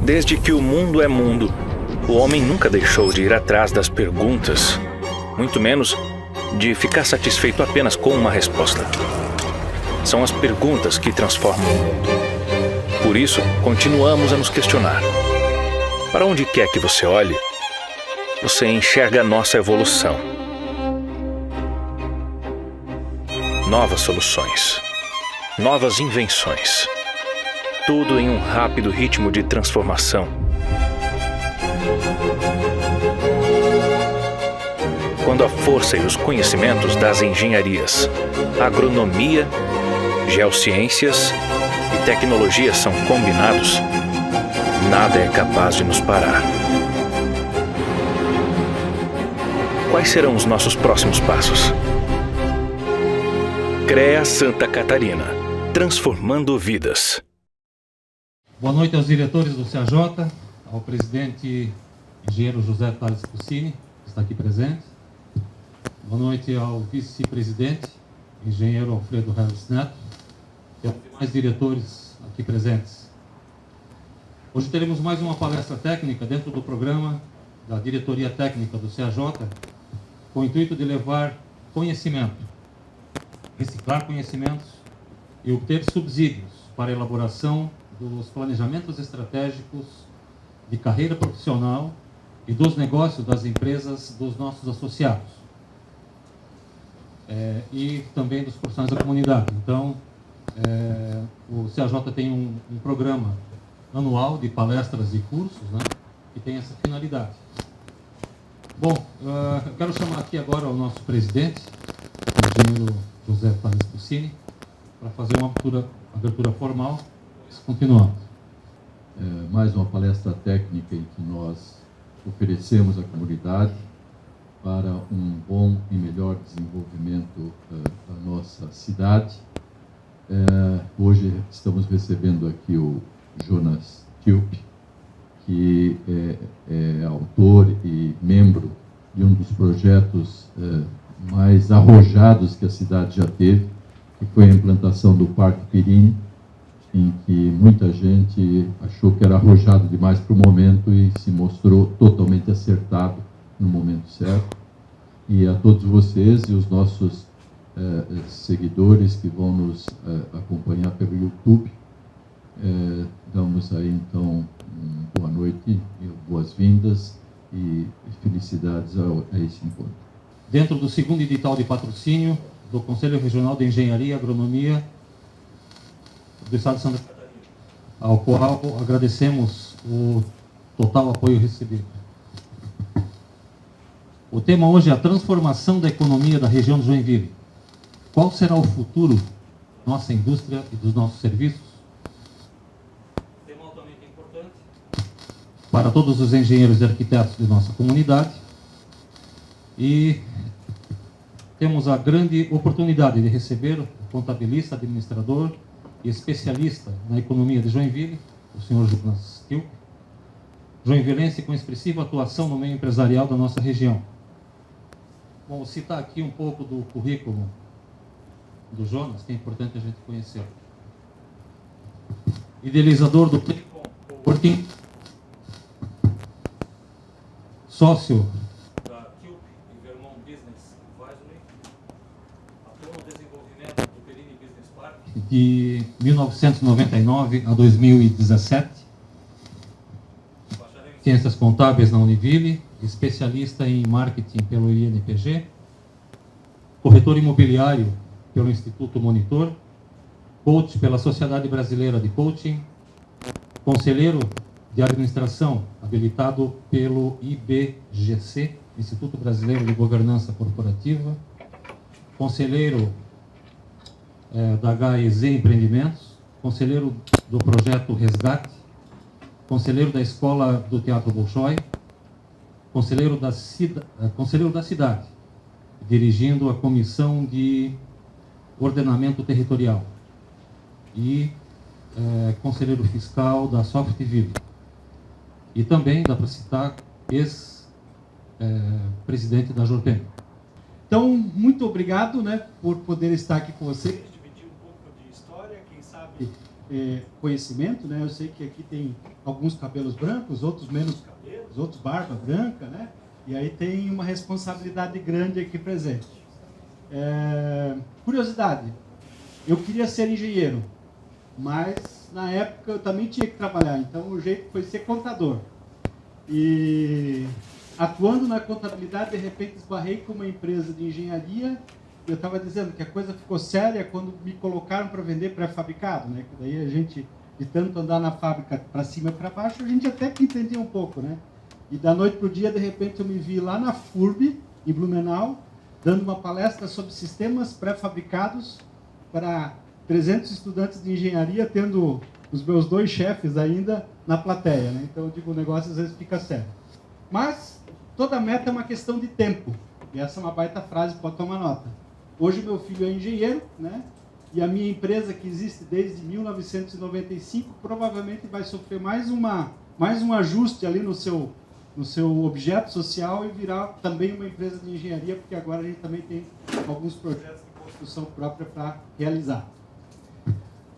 Desde que o mundo é mundo, o homem nunca deixou de ir atrás das perguntas, muito menos de ficar satisfeito apenas com uma resposta. São as perguntas que transformam o mundo. Por isso, continuamos a nos questionar. Para onde quer que você olhe, você enxerga a nossa evolução. Novas soluções, novas invenções. Tudo em um rápido ritmo de transformação. Quando a força e os conhecimentos das engenharias, agronomia, geociências e tecnologia são combinados, nada é capaz de nos parar. Quais serão os nossos próximos passos? CREA Santa Catarina, transformando vidas. Boa noite aos diretores do CAJ, ao presidente engenheiro José Tales Puccini, que está aqui presente. Boa noite ao vice-presidente, engenheiro Alfredo Harris Neto, e aos demais diretores aqui presentes. Hoje teremos mais uma palestra técnica dentro do programa da diretoria técnica do CAJ, com o intuito de levar conhecimento, reciclar conhecimentos e obter subsídios para a elaboração dos planejamentos estratégicos de carreira profissional e dos negócios das empresas dos nossos associados e também dos profissionais da comunidade. Então, o CAJ tem um programa anual de palestras e cursos, né, que tem essa finalidade. Bom, eu quero chamar aqui agora o nosso presidente, o engenheiro José Tales Puccini, para fazer uma abertura formal. Continuamos. Mais uma palestra técnica em que nós oferecemos à comunidade para um bom e melhor desenvolvimento da nossa cidade. Hoje estamos recebendo aqui o Jonas Tilp, que é autor e membro de um dos projetos mais arrojados que a cidade já teve, que foi a implantação do Parque Pirini, em que muita gente achou que era arrojado demais para o momento e se mostrou totalmente acertado no momento certo. E a todos vocês e os nossos seguidores que vão nos acompanhar pelo YouTube, damos aí então boa noite e boas-vindas e felicidades a esse encontro. Dentro do segundo edital de patrocínio do Conselho Regional de Engenharia e Agronomia do Estado de Santa Catarina, ao qual agradecemos o total apoio recebido. O tema hoje é a transformação da economia da região de Joinville. Qual será o futuro da nossa indústria e dos nossos serviços? Tema altamente importante para todos os engenheiros e arquitetos de nossa comunidade. E temos a grande oportunidade de receber o contabilista, administrador e especialista na economia de Joinville, o senhor Jonas Tilp, joinvilense com expressiva atuação no meio empresarial da nossa região. Bom, vou citar aqui um pouco do currículo do Jonas, que é importante a gente conhecer. Idealizador do Playcom Coworking, sócio da Tilp e Vermont Business Advisory, atua no desenvolvimento do Pirini Business Park de 1999 a 2017, bacharel em Ciências Contábeis na Univille, especialista em marketing pelo INPG, corretor imobiliário pelo Instituto Monitor, coach pela Sociedade Brasileira de Coaching, conselheiro de administração habilitado pelo IBGC, Instituto Brasileiro de Governança Corporativa, conselheiro da HEZ Empreendimentos, conselheiro do projeto Resgate, conselheiro da Escola do Teatro Bolshoi, conselheiro da cidade, dirigindo a Comissão de Ordenamento Territorial e conselheiro fiscal da Softville. E também, dá para citar, ex-presidente da Jorpem. Então, muito obrigado, né, por poder estar aqui com vocês, dividir um pouco de história, quem sabe conhecimento, né? Eu sei que aqui tem alguns cabelos brancos, outros menos cabelos, outros barba branca, né? E aí tem uma responsabilidade grande aqui presente. Curiosidade, eu queria ser engenheiro, mas na época eu também tinha que trabalhar, então o jeito foi ser contador. E atuando na contabilidade, de repente esbarrei com uma empresa de engenharia. Eu estava dizendo que a coisa ficou séria quando me colocaram para vender pré-fabricado, né? Que daí a gente, de tanto andar na fábrica para cima e para baixo, a gente até que entendia um pouco, né? E da noite para o dia, de repente, eu me vi lá na FURB, em Blumenau, dando uma palestra sobre sistemas pré-fabricados para 300 estudantes de engenharia, tendo os meus 2 chefes ainda na plateia, né? Então, eu digo, o negócio às vezes fica sério. Mas toda meta é uma questão de tempo. E essa é uma baita frase, pode tomar nota. Hoje meu filho é engenheiro, né? E a minha empresa, que existe desde 1995, provavelmente vai sofrer mais um ajuste ali no seu objeto social e virar também uma empresa de engenharia, porque agora a gente também tem alguns projetos de construção própria para realizar.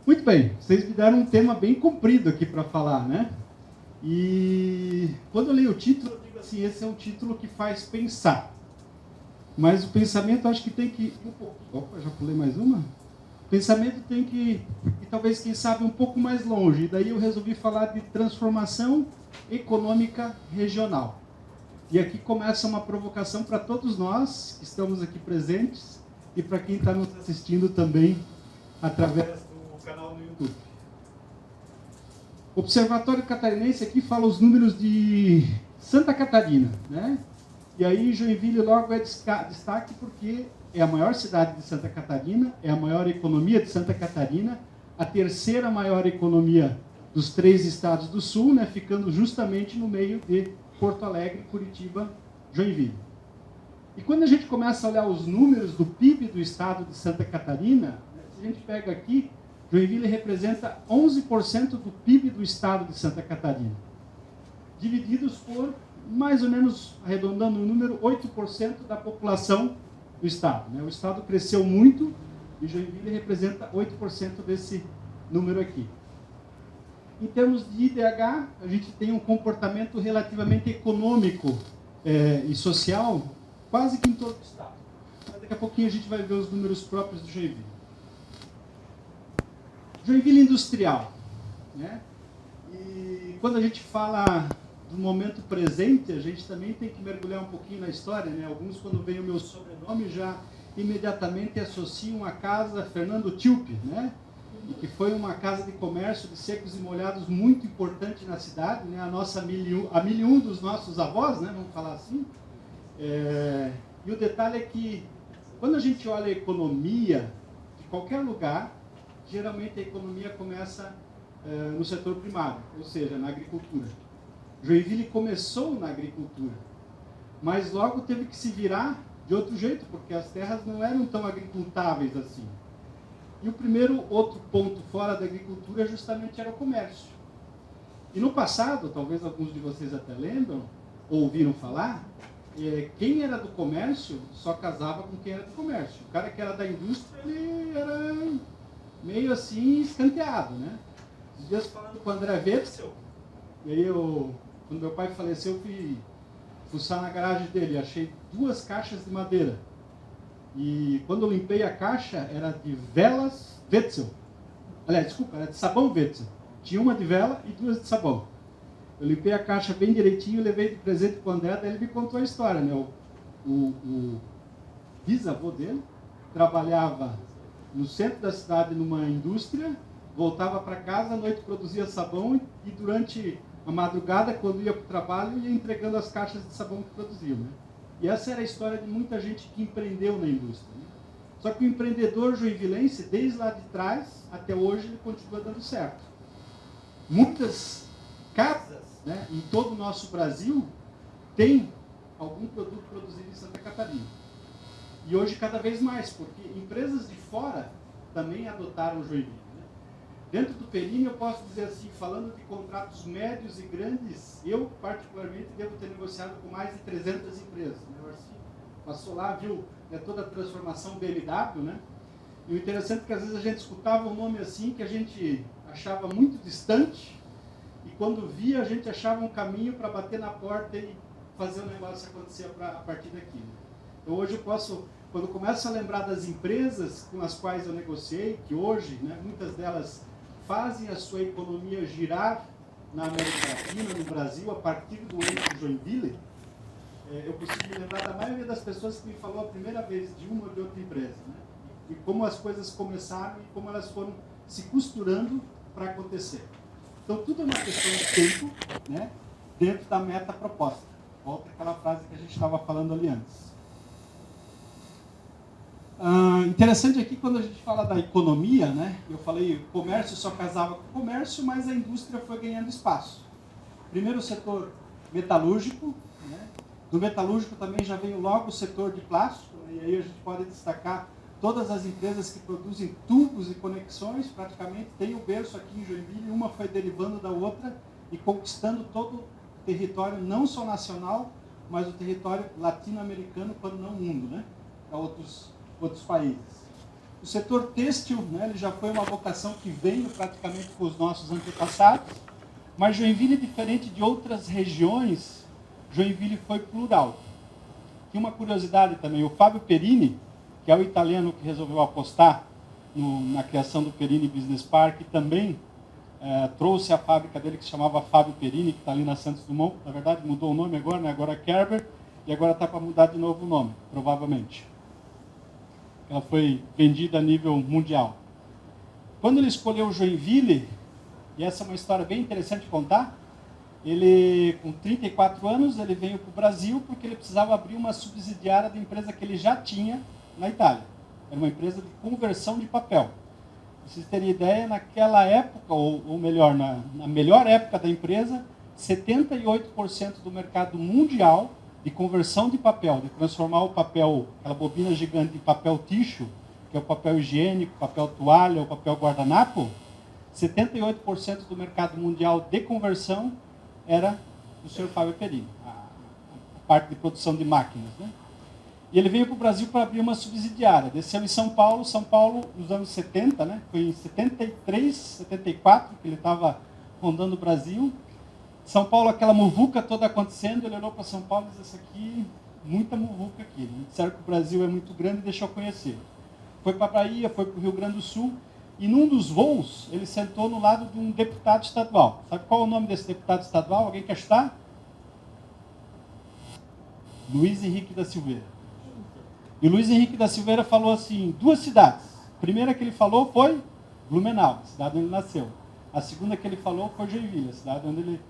Muito bem, vocês me deram um tema bem comprido aqui para falar, né? E quando eu leio o título, eu digo assim, esse é um título que faz pensar. Mas o pensamento, acho que tem que... Opa, já pulei mais uma? O pensamento tem que ir, talvez, quem sabe, um pouco mais longe. E daí eu resolvi falar de transformação econômica regional. E aqui começa uma provocação para todos nós que estamos aqui presentes e para quem está nos assistindo também através do canal no YouTube. O Observatório Catarinense aqui fala os números de Santa Catarina, né? E aí Joinville logo é destaque porque é a maior cidade de Santa Catarina, é a maior economia de Santa Catarina, a terceira maior economia dos 3 estados do sul, né, ficando justamente no meio de Porto Alegre, Curitiba, Joinville. E quando a gente começa a olhar os números do PIB do estado de Santa Catarina, se a gente pega aqui, Joinville representa 11% do PIB do estado de Santa Catarina, divididos por, mais ou menos, arredondando o número, 8% da população do estado, né? O estado cresceu muito e Joinville representa 8% desse número aqui. Em termos de IDH, a gente tem um comportamento relativamente econômico e social quase que em todo o estado. Mas daqui a pouquinho a gente vai ver os números próprios do Joinville. Joinville industrial, né? E quando a gente fala do momento presente, a gente também tem que mergulhar um pouquinho na história, né? Alguns, quando vem o meu sobrenome, já imediatamente associam a casa Fernando Tilpe, né? E que foi uma casa de comércio de secos e molhados muito importante na cidade, né? A milha e um dos nossos avós, né? Vamos falar assim. E o detalhe é que, quando a gente olha a economia de qualquer lugar, geralmente a economia começa no setor primário, ou seja, na agricultura. Joinville começou na agricultura, mas logo teve que se virar de outro jeito, porque as terras não eram tão agricultáveis assim. E o primeiro outro ponto fora da agricultura justamente era o comércio. E no passado, talvez alguns de vocês até lembram, ou ouviram falar, quem era do comércio só casava com quem era do comércio. O cara que era da indústria, ele era meio assim escanteado, né? Esses dias falando com o André Wetzel, e aí quando meu pai faleceu, eu fui fuçar na garagem dele, achei 2 caixas de madeira. E quando eu limpei a caixa, era de velas Wetzel. Aliás, desculpa, era de sabão Wetzel. Tinha uma de vela e 2 de sabão. Eu limpei a caixa bem direitinho, levei de presente para o André, daí ele me contou a história, né? O bisavô dele trabalhava no centro da cidade numa indústria, voltava para casa, à noite produzia sabão e durante a madrugada, quando ia para o trabalho, ia entregando as caixas de sabão que produziam, né? E essa era a história de muita gente que empreendeu na indústria, né? Só que o empreendedor joinvilense, desde lá de trás até hoje, ele continua dando certo. Muitas casas, né, em todo o nosso Brasil têm algum produto produzido em Santa Catarina. E hoje cada vez mais, porque empresas de fora também adotaram o Joinville, né? Dentro do Perini, eu posso dizer assim, falando de contratos médios e grandes, eu particularmente devo ter negociado com mais de 300 empresas, né? O Arci passou lá, viu toda a transformação BMW, né? E o interessante é que às vezes a gente escutava um nome assim que a gente achava muito distante, e quando via, a gente achava um caminho para bater na porta e fazer o negócio acontecer a partir daqui. Então hoje eu posso, quando eu começo a lembrar das empresas com as quais eu negociei, que hoje, né, muitas delas fazem a sua economia girar na América Latina, no Brasil, a partir do eixo Joinville, eu consigo me lembrar da maioria das pessoas que me falou a primeira vez de uma ou de outra empresa, né? E como as coisas começaram e como elas foram se costurando para acontecer. Então, tudo é uma questão de tempo, né, dentro da meta proposta. Volta àquela frase que a gente estava falando ali antes. Interessante aqui, quando a gente fala da economia, né, eu falei, o comércio só casava com o comércio, mas a indústria foi ganhando espaço. Primeiro o setor metalúrgico, né, do metalúrgico também já veio logo o setor de plástico, né, e aí a gente pode destacar todas as empresas que produzem tubos e conexões, praticamente tem o berço aqui em Joinville, uma foi derivando da outra e conquistando todo o território, não só nacional, mas o território latino-americano, quando não o mundo, né, para outros países. O setor têxtil, né, ele já foi uma vocação que veio praticamente com os nossos antepassados, mas Joinville, diferente de outras regiões, Joinville foi plural. Tem uma curiosidade também, o Fábio Perini, que é o italiano que resolveu apostar na criação do Perini Business Park, também trouxe a fábrica dele que se chamava Fábio Perini, que está ali na Santos Dumont. Na verdade, mudou o nome agora, né? Agora é Kerber, e agora está para mudar de novo o nome, provavelmente. Ela foi vendida a nível mundial. Quando ele escolheu Joinville, e essa é uma história bem interessante de contar, ele, com 34 anos, ele veio para o Brasil porque ele precisava abrir uma subsidiária da empresa que ele já tinha na Itália. Era uma empresa de conversão de papel. Pra vocês terem ideia, naquela época, ou melhor, na melhor época da empresa, 78% do mercado mundial de conversão de papel, de transformar o papel, aquela bobina gigante, em papel tissue, que é o papel higiênico, papel toalha, o papel guardanapo, 78% do mercado mundial de conversão era do Sr. Fábio Perini, a parte de produção de máquinas, né? E ele veio para o Brasil para abrir uma subsidiária. Desceu em São Paulo nos anos 70, né? Foi em 73, 74 que ele estava rondando o Brasil. São Paulo, aquela muvuca toda acontecendo, ele olhou para São Paulo e disse, isso aqui, muita muvuca aqui. Né? Disseram que o Brasil é muito grande e deixou conhecer. Foi para a Bahia, foi para o Rio Grande do Sul, e num dos voos, ele sentou no lado de um deputado estadual. Sabe qual é o nome desse deputado estadual? Alguém quer chutar? Luiz Henrique da Silveira. E Luiz Henrique da Silveira falou assim, 2 cidades. A primeira que ele falou foi Blumenau, a cidade onde ele nasceu. A segunda que ele falou foi Joinville, a cidade onde ele...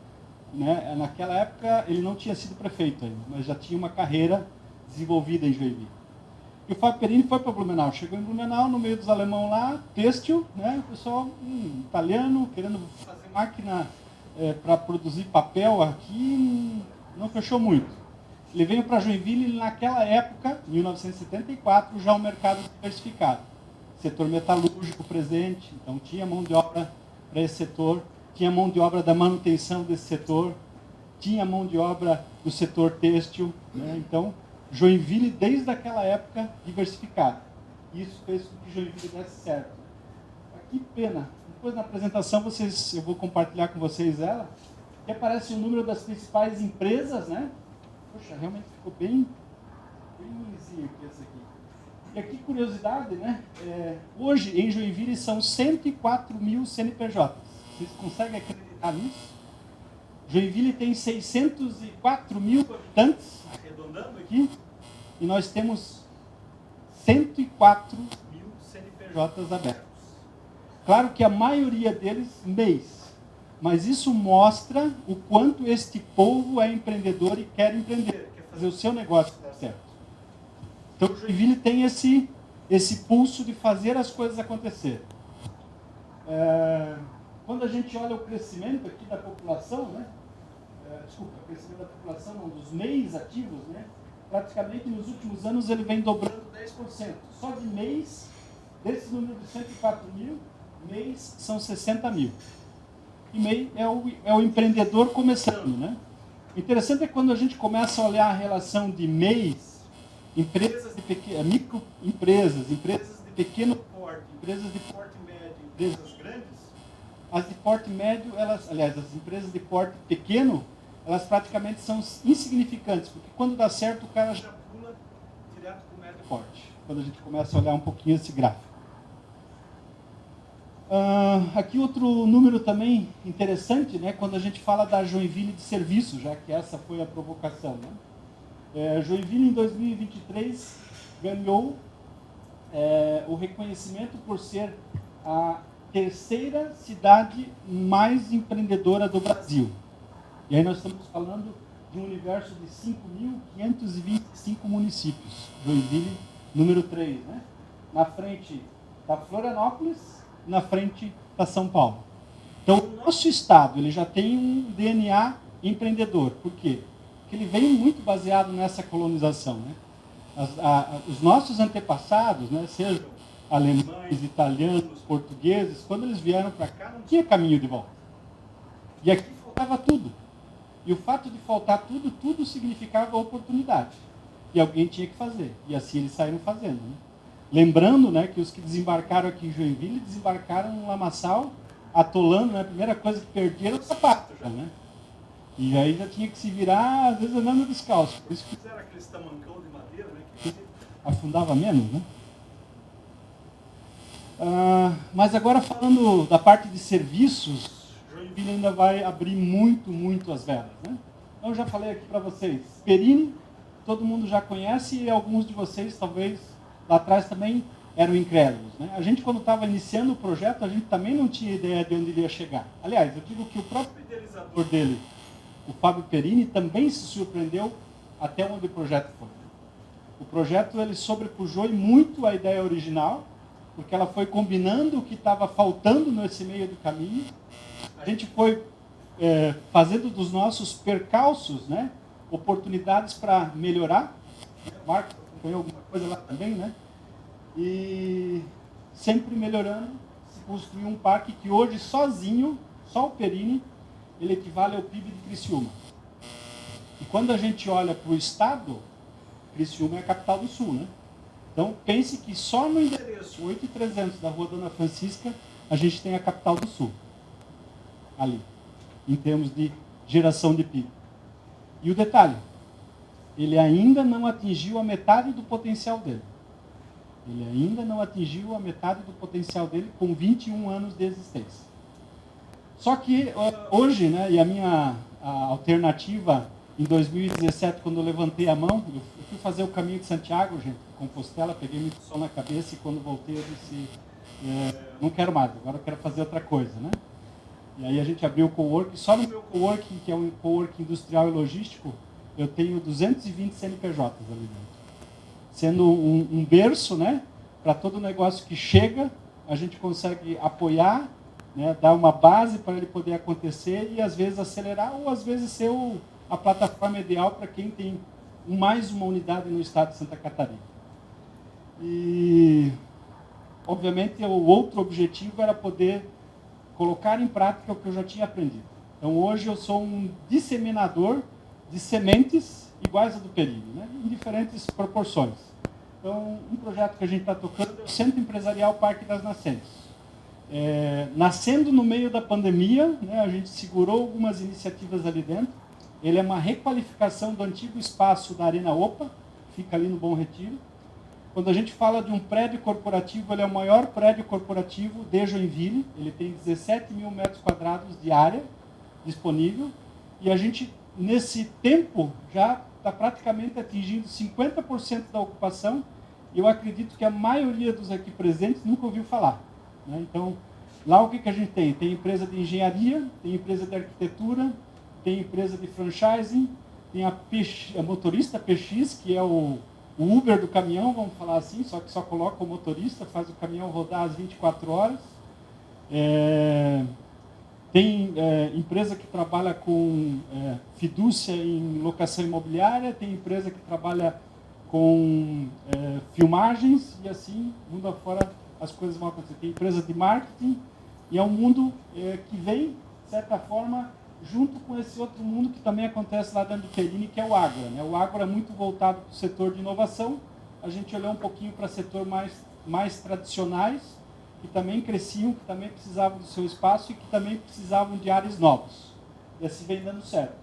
Né, naquela época ele não tinha sido prefeito ainda, mas já tinha uma carreira desenvolvida em Joinville. E o Fábio Perini foi para Blumenau. Chegou em Blumenau, no meio dos alemão lá, têxtil, né, o pessoal italiano, querendo fazer máquina para produzir papel aqui, não fechou muito. Ele veio para Joinville e naquela época, 1974, já o mercado diversificado. Setor metalúrgico presente, então tinha mão de obra para esse setor, tinha mão de obra da manutenção desse setor, tinha mão de obra do setor têxtil, né? Então, Joinville, desde aquela época, diversificado. Isso fez com que Joinville desse certo. Que pena. Depois, na apresentação, eu vou compartilhar com vocês ela, que aparece o número das principais empresas, né? Poxa, realmente ficou bem lisinho aqui essa aqui. E aqui, curiosidade, né? Hoje, em Joinville, são 104 mil CNPJs. Vocês conseguem acreditar nisso? Joinville tem 604 mil habitantes, arredondando aqui, e nós temos 104 mil CNPJs abertos. Claro que a maioria deles mês. Mas isso mostra o quanto este povo é empreendedor e quer empreender, quer fazer o seu negócio dar certo. Então, o Joinville tem esse pulso de fazer as coisas acontecer. Quando a gente olha o crescimento aqui da população, né? O crescimento da população, não, dos MEIs ativos, né? Praticamente nos últimos anos ele vem dobrando 10%. Só de mês, desse número de 104 mil, mês são 60 mil. E MEI é o empreendedor começando, né? O interessante é que quando a gente começa a olhar a relação de MEIs, empresas de microempresas, empresas de pequeno porte, empresas de porte médio, empresas grandes, as de porte médio, aliás, as empresas de porte pequeno, elas praticamente são insignificantes, porque quando dá certo o cara já pula direto para o médio porte, quando a gente começa a olhar um pouquinho esse gráfico. Aqui outro número também interessante, né, quando a gente fala da Joinville de serviço, já que essa foi a provocação. Né? Joinville, em 2023, ganhou o reconhecimento por ser a terceira cidade mais empreendedora do Brasil. E aí nós estamos falando de um universo de 5.525 municípios. Joinville, número 3. Né? Na frente da Florianópolis, na frente da São Paulo. Então, o nosso estado ele já tem um DNA empreendedor. Por quê? Porque ele veio muito baseado nessa colonização. Né? Os nossos antepassados, né, sejam alemães, italianos, portugueses, quando eles vieram para cá, não tinha caminho de volta. E aqui faltava tudo. E o fato de faltar tudo, tudo significava oportunidade. E alguém tinha que fazer. E assim eles saíram fazendo. Né? Lembrando, né, que os que desembarcaram aqui em Joinville, desembarcaram no lamaçal, atolando, né, a primeira coisa que perderam era o sapato. Já, né? E aí já tinha que se virar, às vezes andando descalço. Por isso que fizeram aqueles tamancão de madeira, né, que afundava menos. Né? Mas agora falando da parte de serviços, Joinville ainda vai abrir muito as velas. Né? Então eu já falei aqui para vocês, Perini, todo mundo já conhece e alguns de vocês talvez lá atrás também eram incrédulos. Né? A gente quando estava iniciando o projeto, a gente também não tinha ideia de onde ele ia chegar. Aliás, eu digo que o próprio idealizador dele, o Fábio Perini, também se surpreendeu até onde o projeto foi. O projeto ele sobrepujou muito a ideia original, porque ela foi combinando o que estava faltando nesse meio do caminho. A gente foi fazendo dos nossos percalços, né, oportunidades para melhorar. O Marcos acompanhou alguma coisa lá também, né? E sempre melhorando, se construiu um parque que hoje sozinho, só o Perini, ele equivale ao PIB de Criciúma. E quando a gente olha para o estado, Criciúma é a capital do sul, né? Então pense que só no endereço 8300 da Rua Dona Francisca, a gente tem a capital do sul. Ali, em termos de geração de PIB. E o detalhe, ele ainda não atingiu a metade do potencial dele. Ele ainda não atingiu a metade do potencial dele com 21 anos de existência. Só que hoje, né, e a minha alternativa em 2017, quando eu levantei a mão, eu fui fazer o caminho de Santiago, gente, Compostela, peguei muito sol na cabeça e quando voltei eu disse, não quero mais, agora eu quero fazer outra coisa, né? E aí a gente abriu o coworking, só no meu coworking, que é um coworking industrial e logístico, eu tenho 220 CNPJs ali dentro. Sendo um berço, né, para todo negócio que chega, a gente consegue apoiar, né, dar uma base para ele poder acontecer e às vezes acelerar ou às vezes ser a plataforma ideal para quem tem mais uma unidade no estado de Santa Catarina. E, obviamente, o outro objetivo era poder colocar em prática o que eu já tinha aprendido. Então, hoje eu sou um disseminador de sementes iguais a do Perini, né, em diferentes proporções. Então, um projeto que a gente está tocando é o Centro Empresarial Parque das Nascentes. Nascendo no meio da pandemia, né, a gente segurou algumas iniciativas ali dentro. Ele é uma requalificação do antigo espaço da Arena Opa, que fica ali no Bom Retiro. Quando a gente fala de um prédio corporativo, ele é o maior prédio corporativo de Joinville. Ele tem 17 mil metros quadrados de área disponível. E a gente, nesse tempo, já está praticamente atingindo 50% da ocupação. E eu acredito que a maioria dos aqui presentes nunca ouviu falar. Né? Então, lá o que a gente tem? Tem empresa de engenharia, tem empresa de arquitetura, tem empresa de franchising, tem a motorista PX, que é o Uber do caminhão, vamos falar assim, só que só coloca o motorista, faz o caminhão rodar às 24 horas. Tem empresa que trabalha com fidúcia em locação imobiliária, tem empresa que trabalha com filmagens, e assim, mundo afora, as coisas vão acontecer. Tem empresa de marketing, e é um mundo que vem, de certa forma, junto com esse outro mundo que também acontece lá dentro do Perini, que é o agro. Né? O agro é muito voltado para o setor de inovação. A gente olhou um pouquinho para setor mais tradicionais que também cresciam, que também precisavam do seu espaço e que também precisavam de ares novos. E assim vem dando certo.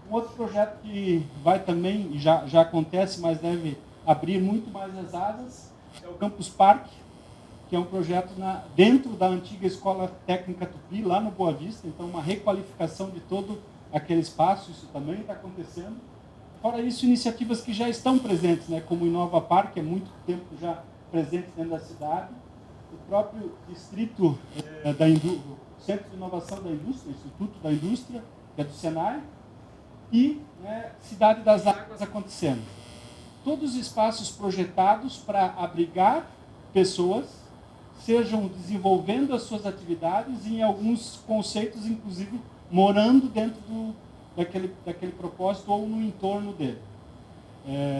Um outro projeto que vai também, e já acontece, mas deve abrir muito mais as asas, é o Campus Parque, que é um projeto dentro da antiga Escola Técnica Tupi, lá no Boa Vista. Então, uma requalificação de todo aquele espaço, isso também está acontecendo. Fora isso, iniciativas que já estão presentes, né, como o Inova Parque, há muito tempo já presente dentro da cidade. O próprio distrito Centro de Inovação da Indústria, Instituto da Indústria, que é do Senai, e Cidade das Águas acontecendo. Todos os espaços projetados para abrigar pessoas, sejam desenvolvendo as suas atividades e, em alguns conceitos, inclusive, morando dentro daquele propósito ou no entorno dele.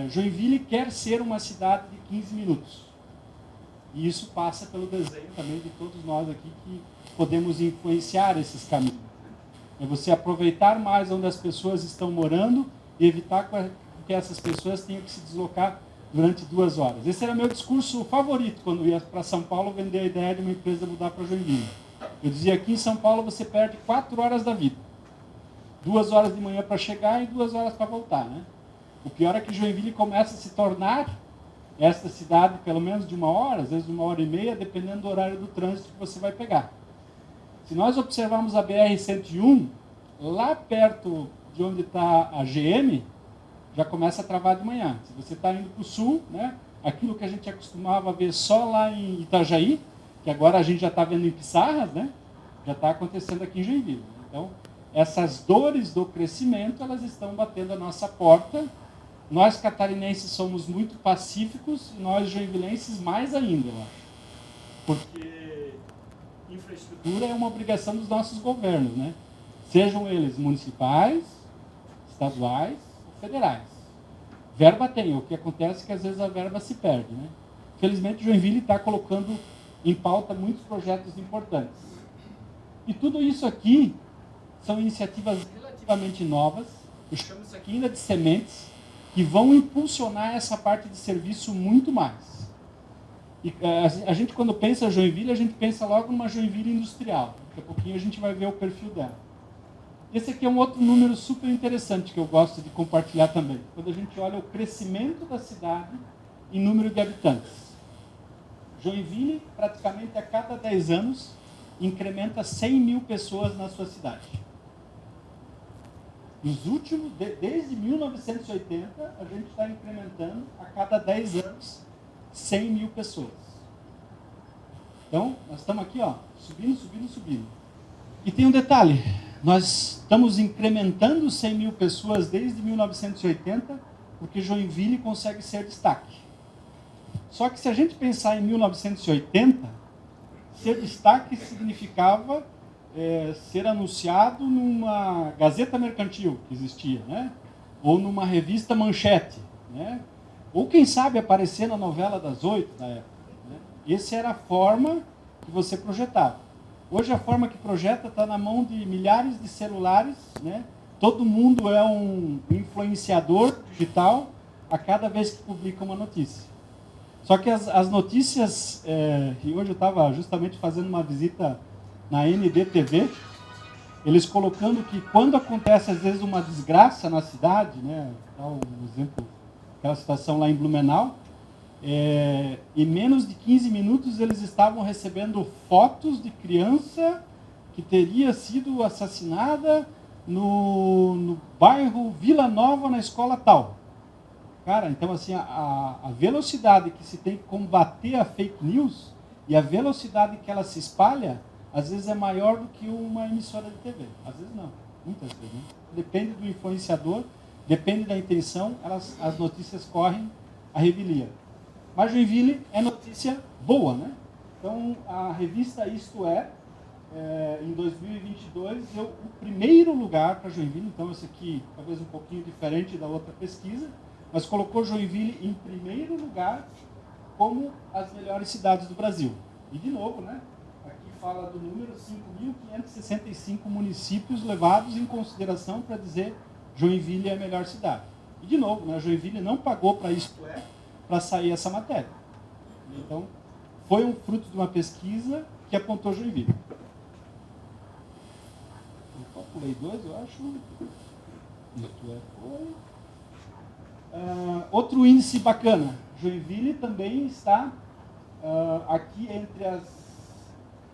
Joinville quer ser uma cidade de 15 minutos. E isso passa pelo desenho também de todos nós aqui que podemos influenciar esses caminhos. É você aproveitar mais onde as pessoas estão morando e evitar que essas pessoas tenham que se deslocar durante 2 horas. Esse era meu discurso favorito quando ia para São Paulo vender a ideia de uma empresa mudar para Joinville. Eu dizia, aqui em São Paulo você perde 4 horas da vida. 2 horas de manhã para chegar e 2 horas para voltar, né? O pior é que Joinville começa a se tornar esta cidade, pelo menos de 1 hora, às vezes 1h30, dependendo do horário do trânsito que você vai pegar. Se nós observarmos a BR-101, lá perto de onde está a GM, já começa a travar de manhã. Se você está indo para o sul, né, aquilo que a gente acostumava a ver só lá em Itajaí, que agora a gente já está vendo em Pissarras, né, já está acontecendo aqui em Joinville. Então, essas dores do crescimento, elas estão batendo a nossa porta. Nós catarinenses somos muito pacíficos e nós joinvilenses mais ainda, eu acho. Porque infraestrutura é uma obrigação dos nossos governos, né? Sejam eles municipais, estaduais ou federais. Verba tem, o que acontece é que às vezes a verba se perde, né? Felizmente, Joinville está colocando em pauta muitos projetos importantes. E tudo isso aqui são iniciativas relativamente novas, eu chamo isso aqui ainda de sementes, que vão impulsionar essa parte de serviço muito mais. E a gente, quando pensa em Joinville, a gente pensa logo numa Joinville industrial. Daqui a pouquinho a gente vai ver o perfil dela. Esse aqui é um outro número super interessante que eu gosto de compartilhar também. Quando a gente olha o crescimento da cidade em número de habitantes. Joinville, praticamente a cada 10 anos, incrementa 100 mil pessoas na sua cidade. Nos últimos, desde 1980, a gente está incrementando a cada 10 anos 100 mil pessoas. Então, nós estamos aqui, ó, subindo. E tem um detalhe, nós estamos incrementando 100 mil pessoas desde 1980, porque Joinville consegue ser destaque. Só que se a gente pensar em 1980, ser destaque significava ser anunciado numa Gazeta Mercantil, que existia, né? Ou numa revista Manchete, né? Ou quem sabe aparecer na novela das 8 da época, né? Essa era a forma que você projetava. Hoje a forma que projeta está na mão de milhares de celulares, né? Todo mundo é um influenciador digital a cada vez que publica uma notícia. Só que as notícias, e hoje eu estava justamente fazendo uma visita na NDTV, eles colocando que quando acontece às vezes uma desgraça na cidade, né, um exemplo, aquela situação lá em Blumenau, em menos de 15 minutos eles estavam recebendo fotos de criança que teria sido assassinada no bairro Vila Nova, na escola tal. Cara, então assim, a velocidade que se tem que combater a fake news e a velocidade que ela se espalha, às vezes é maior do que uma emissora de TV. Às vezes não, muitas vezes. Né? Depende do influenciador, depende da intenção, as notícias correm a revelia. Mas Joinville é notícia boa, né? Então, a revista Isto em 2022, deu o primeiro lugar para Joinville. Então, esse aqui, talvez um pouquinho diferente da outra pesquisa, mas colocou Joinville em primeiro lugar como as melhores cidades do Brasil. E, de novo, né? Aqui fala do número 5.565 municípios levados em consideração para dizer Joinville é a melhor cidade. E, de novo, né? Joinville não pagou para Isto para sair essa matéria. Então, foi um fruto de uma pesquisa que apontou Joinville. Eu pulei 2, eu acho. Outro índice bacana. Joinville também está aqui entre as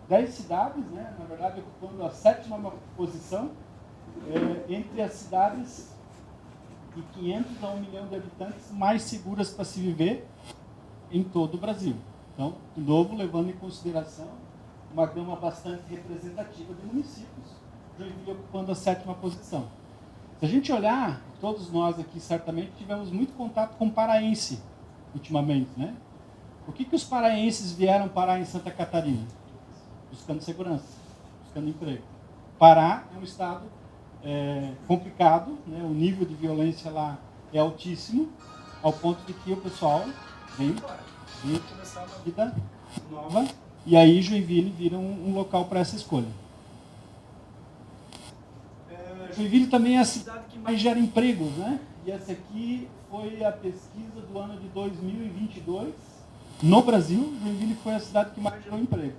10 cidades, né? Na verdade ocupando a 7ª posição, entre as cidades de 500 a 1 milhão de habitantes mais seguras para se viver em todo o Brasil. Então, de novo, levando em consideração uma gama bastante representativa de municípios, Joinville ocupando a 7ª posição. Se a gente olhar, todos nós aqui certamente tivemos muito contato com paraense ultimamente, né? O que os paraenses vieram parar em Santa Catarina? Buscando segurança, buscando emprego. Pará é um estado complicado, né? O nível de violência lá é altíssimo, ao ponto de que o pessoal vem embora, vem começar uma vida nova, e aí Joinville vira um local para essa escolha. Joinville também é a cidade que mais gera empregos, né? E essa aqui foi a pesquisa do ano de 2022. No Brasil, Joinville foi a cidade que mais gerou emprego.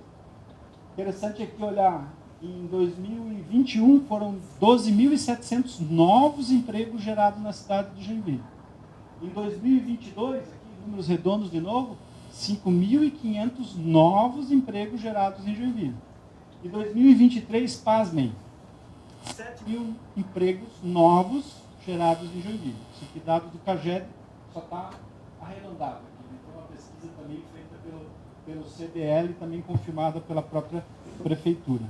Interessante aqui olhar, em 2021 foram 12.700 novos empregos gerados na cidade de Joinville. Em 2022, aqui números redondos de novo, 5.500 novos empregos gerados em Joinville. Em 2023, pasmem, 7.000 empregos novos gerados em Joinville. Isso aqui dado do CAGED, só está arredondado aqui. Então, uma pesquisa também feita pelo CDL, também confirmada pela própria Prefeitura.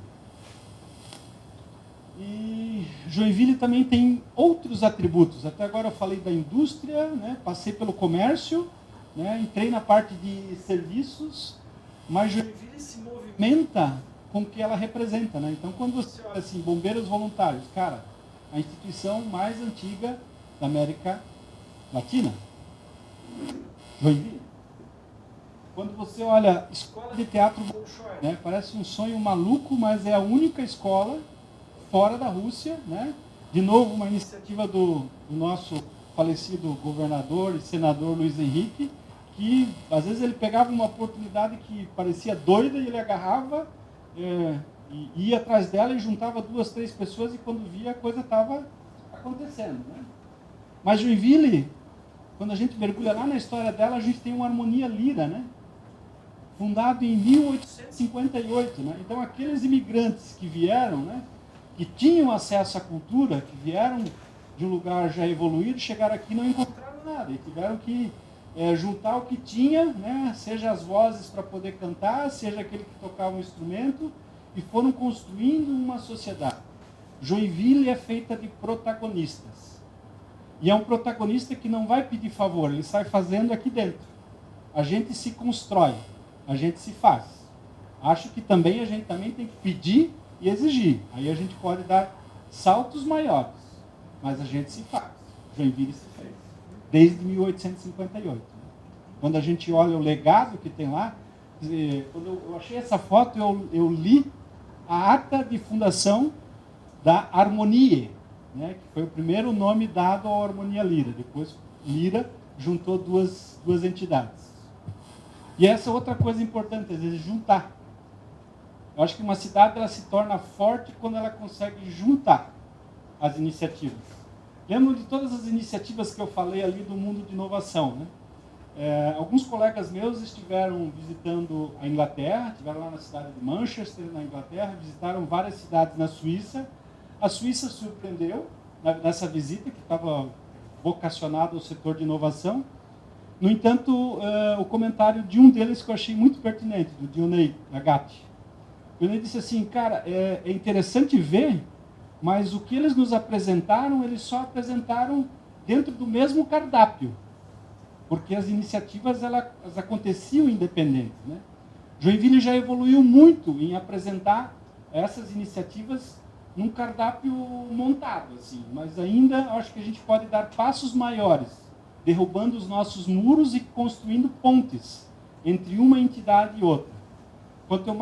E Joinville também tem outros atributos. Até agora eu falei da indústria, né? Passei pelo comércio, né? Entrei na parte de serviços, mas Joinville se movimenta com o que ela representa, né? Então, quando você olha assim, bombeiros voluntários, cara, a instituição mais antiga da América Latina, Joinville. Quando você olha escola de teatro Bolshoi, né? Parece um sonho maluco, mas é a única escola fora da Rússia, né? De novo, uma iniciativa do nosso falecido governador e senador Luiz Henrique, que às vezes ele pegava uma oportunidade que parecia doida e ele agarrava e ia atrás dela e juntava 2, 3 pessoas e quando via a coisa estava acontecendo, né? Mas Joinville, quando a gente mergulha lá na história dela, a gente tem uma Harmonia Lira, né? Fundado em 1858, né? Então aqueles imigrantes que vieram, né? Que tinham acesso à cultura, que vieram de um lugar já evoluído, chegaram aqui e não encontraram nada, e tiveram que juntar o que tinha, né? Seja as vozes para poder cantar, seja aquele que tocava um instrumento, e foram construindo uma sociedade. Joinville é feita de protagonistas. E é um protagonista que não vai pedir favor, ele sai fazendo aqui dentro. A gente se constrói, a gente se faz. Acho que também a gente também tem que pedir e exigir. Aí a gente pode dar saltos maiores, mas a gente se faz. Joinville se fez, desde 1858. Quando a gente olha o legado que tem lá, quando eu achei essa foto, eu li a ata de fundação da Harmonie, né, que foi o primeiro nome dado à Harmonia Lira. Depois, Lira juntou duas entidades. E essa é outra coisa importante, às vezes, juntar. Eu acho que uma cidade ela se torna forte quando ela consegue juntar as iniciativas. Lembro de todas as iniciativas que eu falei ali do mundo de inovação, né? Alguns colegas meus estiveram visitando a Inglaterra, estiveram lá na cidade de Manchester, na Inglaterra, visitaram várias cidades na Suíça. A Suíça surpreendeu nessa visita, que estava vocacionada ao setor de inovação. No entanto, o comentário de um deles que eu achei muito pertinente, do Dionei Agati. Ele disse assim, cara, é interessante ver, mas o que eles nos apresentaram, eles só apresentaram dentro do mesmo cardápio, porque as iniciativas elas aconteciam independentes, né? Joinville já evoluiu muito em apresentar essas iniciativas num cardápio montado, assim, mas ainda acho que a gente pode dar passos maiores, derrubando os nossos muros e construindo pontes entre uma entidade e outra. Quanto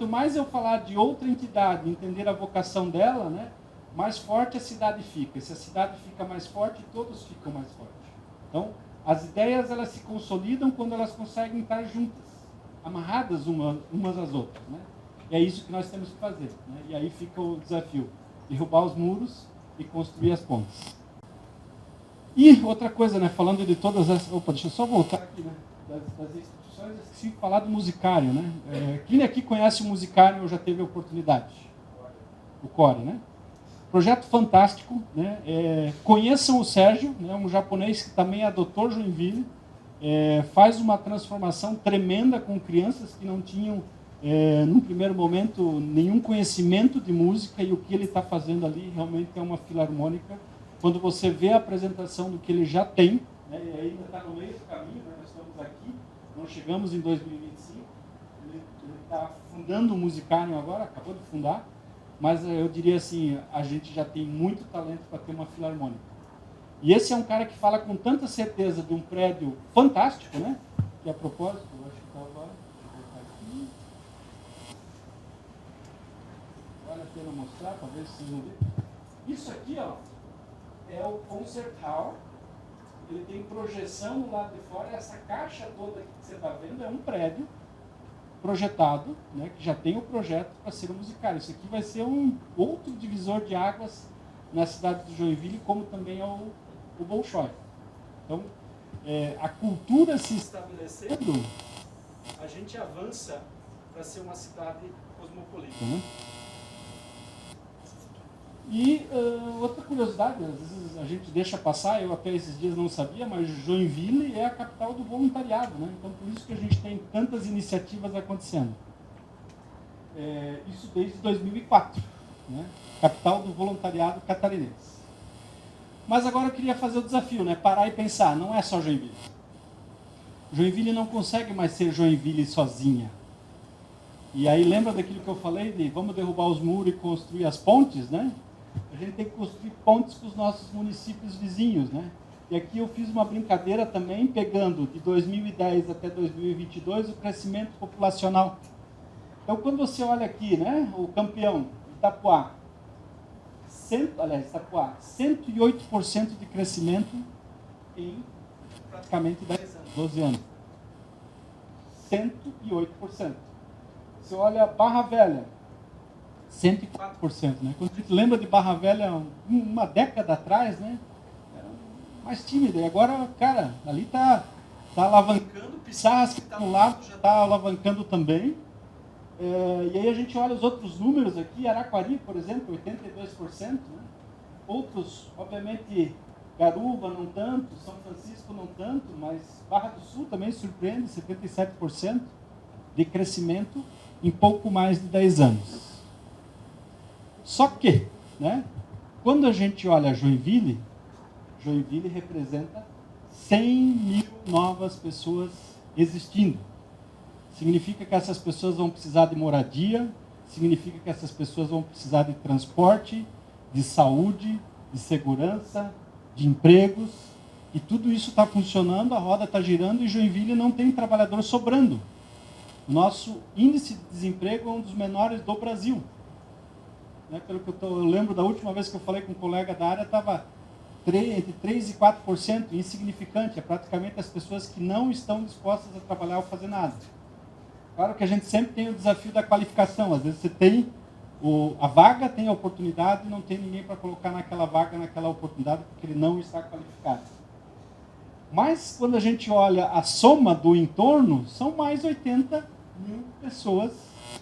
mais eu falar de outra entidade, entender a vocação dela, né, mais forte a cidade fica. Se a cidade fica mais forte, todos ficam mais fortes. Então, as ideias elas se consolidam quando elas conseguem estar juntas. amarradas umas às outras, né? E é isso que nós temos que fazer, né? E aí fica o desafio, derrubar os muros e construir as pontes. E outra coisa, né? Falando de todas as... Opa, deixa eu só voltar aqui, né? Das instituições, eu esqueci de falar do musicário, né? Quem aqui conhece o musicário ou já teve a oportunidade? O Core, né? Projeto fantástico, né? Conheçam o Sérgio, né? Um japonês que também é doutor Joinville, faz uma transformação tremenda com crianças que não tinham, num primeiro momento, nenhum conhecimento de música, e o que ele está fazendo ali realmente é uma filarmônica. Quando você vê a apresentação do que ele já tem, né? E ainda está no meio do caminho, né? Nós estamos aqui, não chegamos em 2025, ele está fundando o Musicário agora, acabou de fundar, mas eu diria assim, a gente já tem muito talento para ter uma filarmônica. E esse é um cara que fala com tanta certeza de um prédio fantástico, né? Que a propósito, eu acho que estava... Deixa eu botar aqui. Vale a pena mostrar, para ver se vocês vão ver. Isso aqui, ó, é o Concert Hall. Ele tem projeção do lado de fora. Essa caixa toda que você está vendo é um prédio projetado, né, que já tem o projeto para ser um musicário. Isso aqui vai ser um outro divisor de águas na cidade de Joinville, como também é o Bolshoi. Então, a cultura se estabelecendo, a gente avança para ser uma cidade cosmopolita, né? E outra curiosidade, às vezes a gente deixa passar, eu até esses dias não sabia, mas Joinville é a capital do voluntariado, né? Então por isso que a gente tem tantas iniciativas acontecendo. Isso desde 2004, né? Capital do voluntariado catarinense. Mas agora eu queria fazer o desafio, né? Parar e pensar, não é só Joinville. Joinville não consegue mais ser Joinville sozinha. E aí lembra daquilo que eu falei de vamos derrubar os muros e construir as pontes, né? A gente tem que construir pontes com os nossos municípios vizinhos, né? E aqui eu fiz uma brincadeira também, pegando de 2010 até 2022 o crescimento populacional. Então, quando você olha aqui, né, o campeão, Itapuá, 108% de crescimento em praticamente 10 anos, 12 anos. 108%. Você olha Barra Velha, 104%, né? Quando a gente lembra de Barra Velha uma década atrás, né? Era mais tímida. E agora, cara, ali está alavancando, Pissarras que está no lado já está alavancando também. E aí a gente olha os outros números aqui, Araquari, por exemplo, 82%, né? Outros, obviamente, Garuva não tanto, São Francisco não tanto, mas Barra do Sul também surpreende, 77% de crescimento em pouco mais de 10 anos. Só que, né, quando a gente olha Joinville, Joinville representa 100 mil novas pessoas existindo. Significa que essas pessoas vão precisar de moradia, significa que essas pessoas vão precisar de transporte, de saúde, de segurança, de empregos, e tudo isso está funcionando, a roda está girando e Joinville não tem trabalhador sobrando. O nosso índice de desemprego é um dos menores do Brasil. Né, pelo que eu lembro da última vez que eu falei com um colega da área, estava entre 3% e 4%, insignificante, é praticamente as pessoas que não estão dispostas a trabalhar ou fazer nada. Claro que a gente sempre tem o desafio da qualificação, às vezes você tem a vaga, tem a oportunidade e não tem ninguém para colocar naquela vaga, naquela oportunidade, porque ele não está qualificado. Mas quando a gente olha a soma do entorno, são mais 80 mil pessoas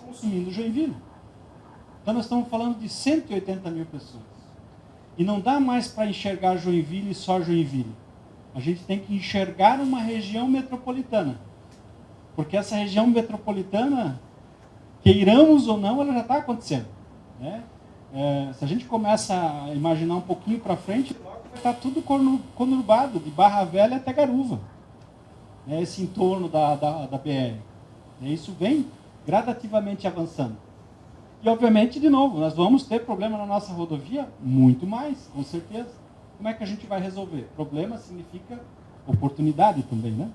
consumindo Joinville. Então nós estamos falando de 180 mil pessoas. E não dá mais para enxergar Joinville e só Joinville. A gente tem que enxergar uma região metropolitana. Porque essa região metropolitana, queiramos ou não, ela já está acontecendo. Né? Se a gente começa a imaginar um pouquinho para frente, logo vai estar tudo conurbado, de Barra Velha até Garuva. Esse entorno da BR. Isso vem gradativamente avançando. E, obviamente, de novo, nós vamos ter problema na nossa rodovia? Muito mais, com certeza. Como é que a gente vai resolver? Problema significa oportunidade também, né?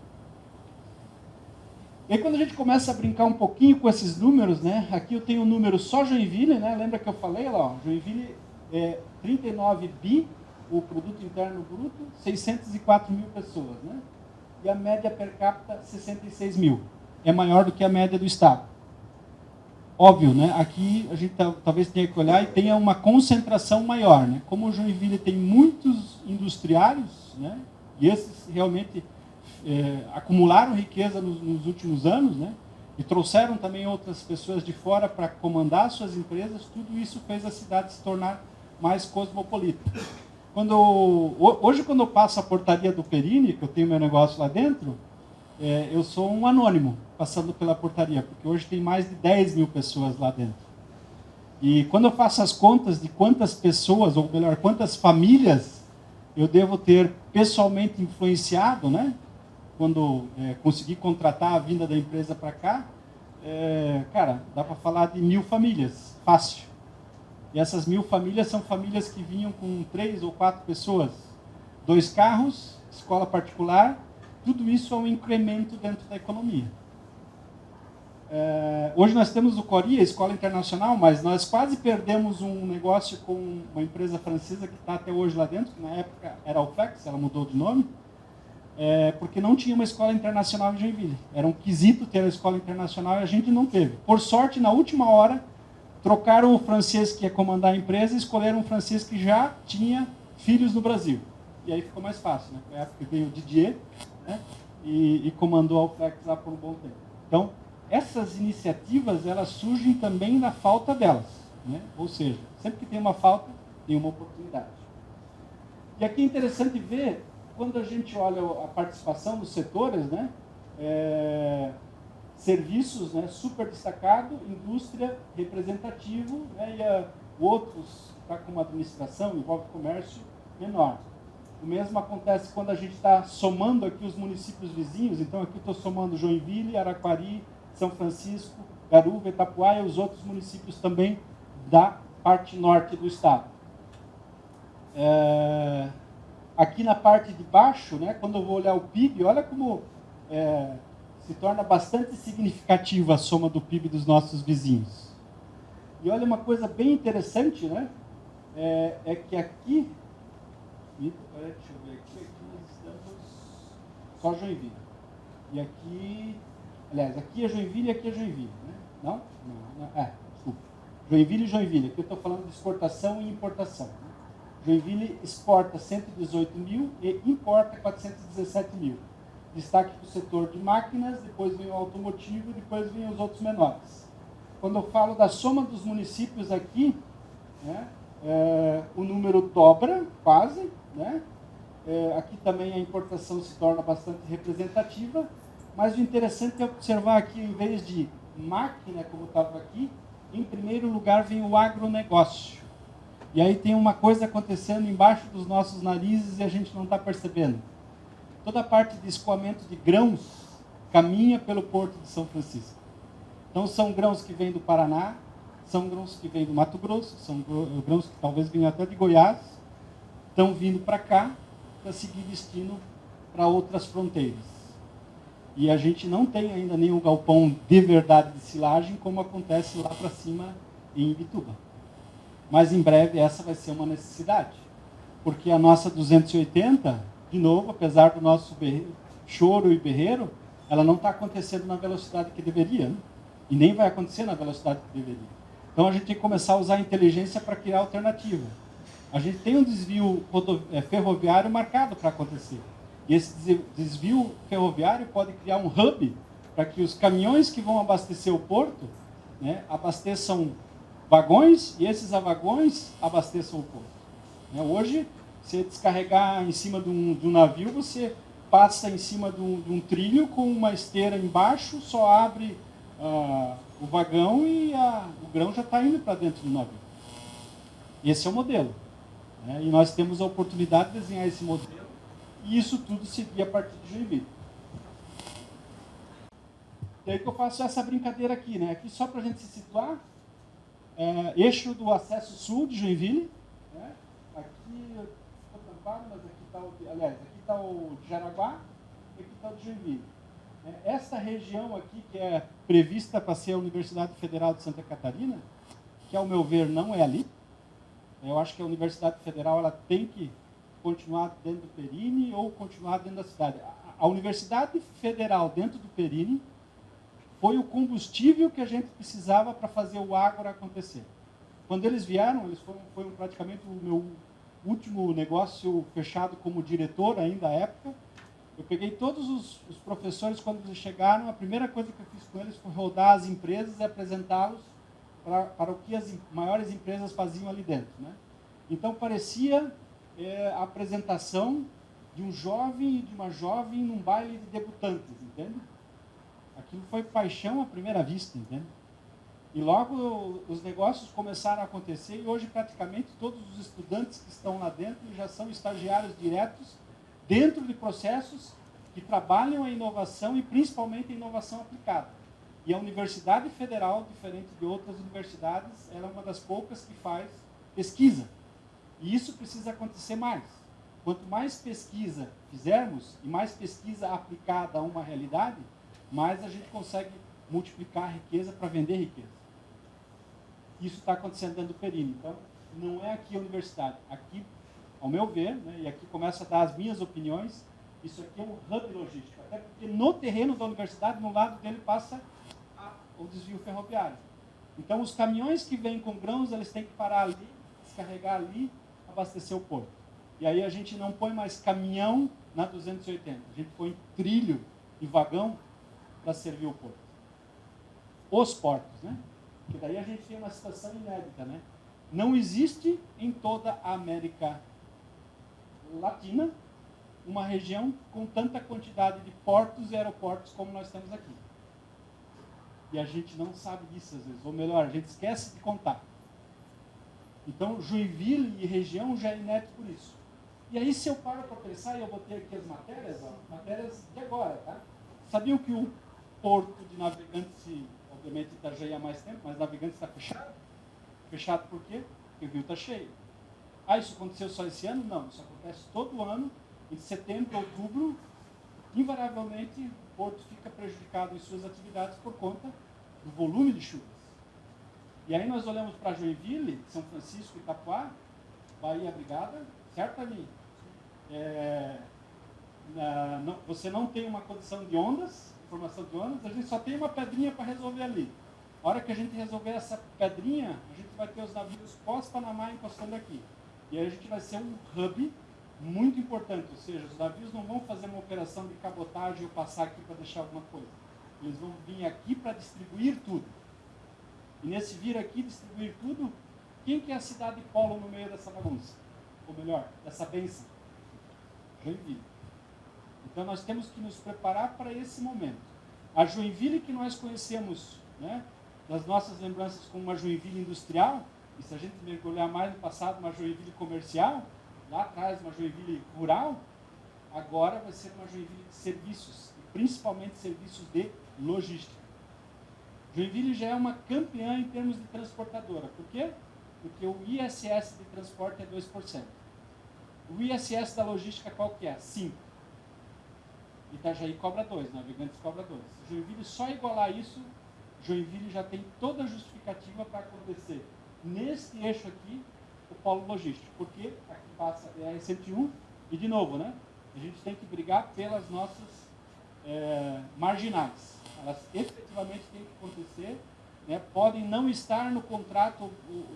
E aí, quando a gente começa a brincar um pouquinho com esses números, né? Aqui eu tenho o número só Joinville, né? Lembra que eu falei lá, ó, Joinville é 39 bi, o produto interno bruto, 604 mil pessoas, né? E a média per capita, 66 mil. é maior do que a média do Estado. Óbvio, né? Aqui a gente talvez tenha que olhar e tenha uma concentração maior, né? Como o Joinville tem muitos industriários, né? E esses realmente acumularam riqueza nos últimos anos, né? E trouxeram também outras pessoas de fora para comandar suas empresas, tudo isso fez a cidade se tornar mais cosmopolita. Hoje, quando eu passo a portaria do Perini, que eu tenho meu negócio lá dentro, eu sou um anônimo passando pela portaria, porque hoje tem mais de 10 mil pessoas lá dentro. E quando eu faço as contas de quantas pessoas, ou melhor, quantas famílias eu devo ter pessoalmente influenciado, né? Quando consegui contratar a vinda da empresa para cá, cara, dá para falar de 1000 famílias, fácil. E essas 1000 famílias são famílias que vinham com 3 ou 4 pessoas, 2 carros, escola particular, tudo isso é um incremento dentro da economia. Hoje nós temos o Cori, a Escola Internacional, mas nós quase perdemos um negócio com uma empresa francesa que está até hoje lá dentro, que na época era a Alflex, ela mudou de nome, porque não tinha uma escola internacional em Joinville. Era um quesito ter a escola internacional e a gente não teve. Por sorte, na última hora, trocaram o francês que ia comandar a empresa e escolheram um francês que já tinha filhos no Brasil. E aí ficou mais fácil, né? Foi a época que veio o Didier, né? e comandou a Alflex lá por um bom tempo. Então, essas iniciativas, elas surgem também na falta delas, né? Ou seja, sempre que tem uma falta, tem uma oportunidade. E aqui é interessante ver, quando a gente olha a participação dos setores, né? Serviços, né? Super destacado, indústria, representativo, né? E outros, está com administração, envolve comércio, menor. O mesmo acontece quando a gente está somando aqui os municípios vizinhos. Então, aqui estou somando Joinville, Araquari, São Francisco, Garuva, Itapuá e os outros municípios também da parte norte do estado. Aqui na parte de baixo, né, quando eu vou olhar o PIB, olha como se torna bastante significativa a soma do PIB dos nossos vizinhos. E olha uma coisa bem interessante, né, que aqui, deixa eu ver aqui nós estamos só Joinville. E aqui, aliás, aqui é Joinville e aqui é Joinville, né? Não? Desculpa. Joinville e Joinville. Aqui eu estou falando de exportação e importação. Né? Joinville exporta 118 mil e importa 417 mil. Destaque para o setor de máquinas, depois vem o automotivo, depois vem os outros menores. Quando eu falo da soma dos municípios aqui, né, o número dobra, quase, né? Aqui também a importação se torna bastante representativa, mas o interessante é observar aqui, em vez de máquina, como estava aqui, em primeiro lugar vem o agronegócio. E aí tem uma coisa acontecendo embaixo dos nossos narizes e a gente não está percebendo. Toda a parte de escoamento de grãos caminha pelo Porto de São Francisco. Então são grãos que vêm do Paraná, são grãos que vêm do Mato Grosso, são grãos que talvez venham até de Goiás, estão vindo para cá para seguir destino para outras fronteiras. E a gente não tem ainda nenhum galpão de verdade de silagem, como acontece lá para cima em Ibituba. Mas em breve essa vai ser uma necessidade. Porque a nossa 280, de novo, apesar do nosso choro e berreiro, ela não está acontecendo na velocidade que deveria, né? E nem vai acontecer na velocidade que deveria. Então a gente tem que começar a usar a inteligência para criar alternativa. A gente tem um desvio ferroviário marcado para acontecer. E esse desvio ferroviário pode criar um hub para que os caminhões que vão abastecer o porto, né, abasteçam vagões e esses vagões abasteçam o porto. Hoje, você descarregar em cima de um navio, você passa em cima de um trilho com uma esteira embaixo, só abre o vagão e o grão já está indo para dentro do navio. Esse é o modelo. E nós temos a oportunidade de desenhar esse modelo e isso tudo seguir a partir de Joinville. E aí que eu faço essa brincadeira aqui, né? Aqui só para a gente se situar, eixo do acesso sul de Joinville, né? Aqui ficou tampado, mas aqui está aqui está o de Jaraguá e aqui está o de Joinville. Essa região aqui, que é prevista para ser a Universidade Federal de Santa Catarina, que ao meu ver não é ali. Eu acho que a Universidade Federal ela tem que continuar dentro do Perini ou continuar dentro da cidade. A Universidade Federal dentro do Perini foi o combustível que a gente precisava para fazer o Ágora acontecer. Quando eles vieram, foi praticamente o meu último negócio fechado como diretor ainda à época. Eu peguei todos os professores, quando eles chegaram, a primeira coisa que eu fiz com eles foi rodar as empresas e apresentá-los para o que as maiores empresas faziam ali dentro, né? Então, parecia a apresentação de um jovem e de uma jovem num baile de debutantes, entende? Aquilo foi paixão à primeira vista, entende? E logo os negócios começaram a acontecer e hoje praticamente todos os estudantes que estão lá dentro já são estagiários diretos dentro de processos que trabalham a inovação e principalmente a inovação aplicada. E a Universidade Federal, diferente de outras universidades, ela é uma das poucas que faz pesquisa. E isso precisa acontecer mais. Quanto mais pesquisa fizermos e mais pesquisa aplicada a uma realidade, mais a gente consegue multiplicar a riqueza para vender riqueza. Isso está acontecendo dentro do Perini. Então, não é aqui a universidade. Aqui, ao meu ver, né, e aqui começo a dar as minhas opiniões, isso aqui é um hub logístico. Até porque no terreno da universidade, no lado dele, passa o desvio ferroviário. Então, os caminhões que vêm com grãos, eles têm que parar ali, descarregar ali, abastecer o porto. E aí a gente não põe mais caminhão na 280. A gente põe trilho e vagão para servir o porto. Os portos, né? Porque daí a gente tem uma situação inédita, né? Não existe em toda a América Latina uma região com tanta quantidade de portos e aeroportos como nós temos aqui. E a gente não sabe disso às vezes, ou melhor, a gente esquece de contar. Então, Joinville e região já é inédito por isso. E aí, se eu paro para pensar, e eu botei aqui as matérias, ó, matérias de agora, tá? Sabiam que o porto de Navegantes, obviamente Itajaí há mais tempo, mas Navegantes está fechado? Fechado por quê? Porque o rio está cheio. Ah, isso aconteceu só esse ano? Não, isso acontece todo ano, em setembro, outubro, invariavelmente o porto fica prejudicado em suas atividades por conta do volume de chuvas. E aí nós olhamos para Joinville, São Francisco, Itapuá, Bahia Brigada, certo ali? Você não tem uma condição de ondas, formação de ondas, a gente só tem uma pedrinha para resolver ali. A hora que a gente resolver essa pedrinha, a gente vai ter os navios pós-Panamá encostando aqui. E aí a gente vai ser um hub muito importante, ou seja, os navios não vão fazer uma operação de cabotagem ou passar aqui para deixar alguma coisa. Eles vão vir aqui para distribuir tudo. E nesse vir aqui distribuir tudo, quem que é a cidade polo no meio dessa bagunça? Ou melhor, dessa bênção? Joinville. Então nós temos que nos preparar para esse momento. A Joinville que nós conhecemos, né, nas nossas lembranças como uma Joinville industrial, e se a gente mergulhar mais no passado, uma Joinville comercial, lá atrás uma Joinville rural, agora vai ser uma Joinville de serviços, e principalmente serviços de logística. Joinville já é uma campeã em termos de transportadora. Por quê? Porque o ISS de transporte é 2%. O ISS da logística qual que é? 5%. Itajaí cobra 2%, Navegantes cobra 2%. Se Joinville só igualar isso, Joinville já tem toda a justificativa para acontecer neste eixo aqui, o polo logístico. Porque aqui passa a BR-101 e, de novo, né, a gente tem que brigar pelas nossas marginais. Elas efetivamente têm que acontecer, né, podem não estar no contrato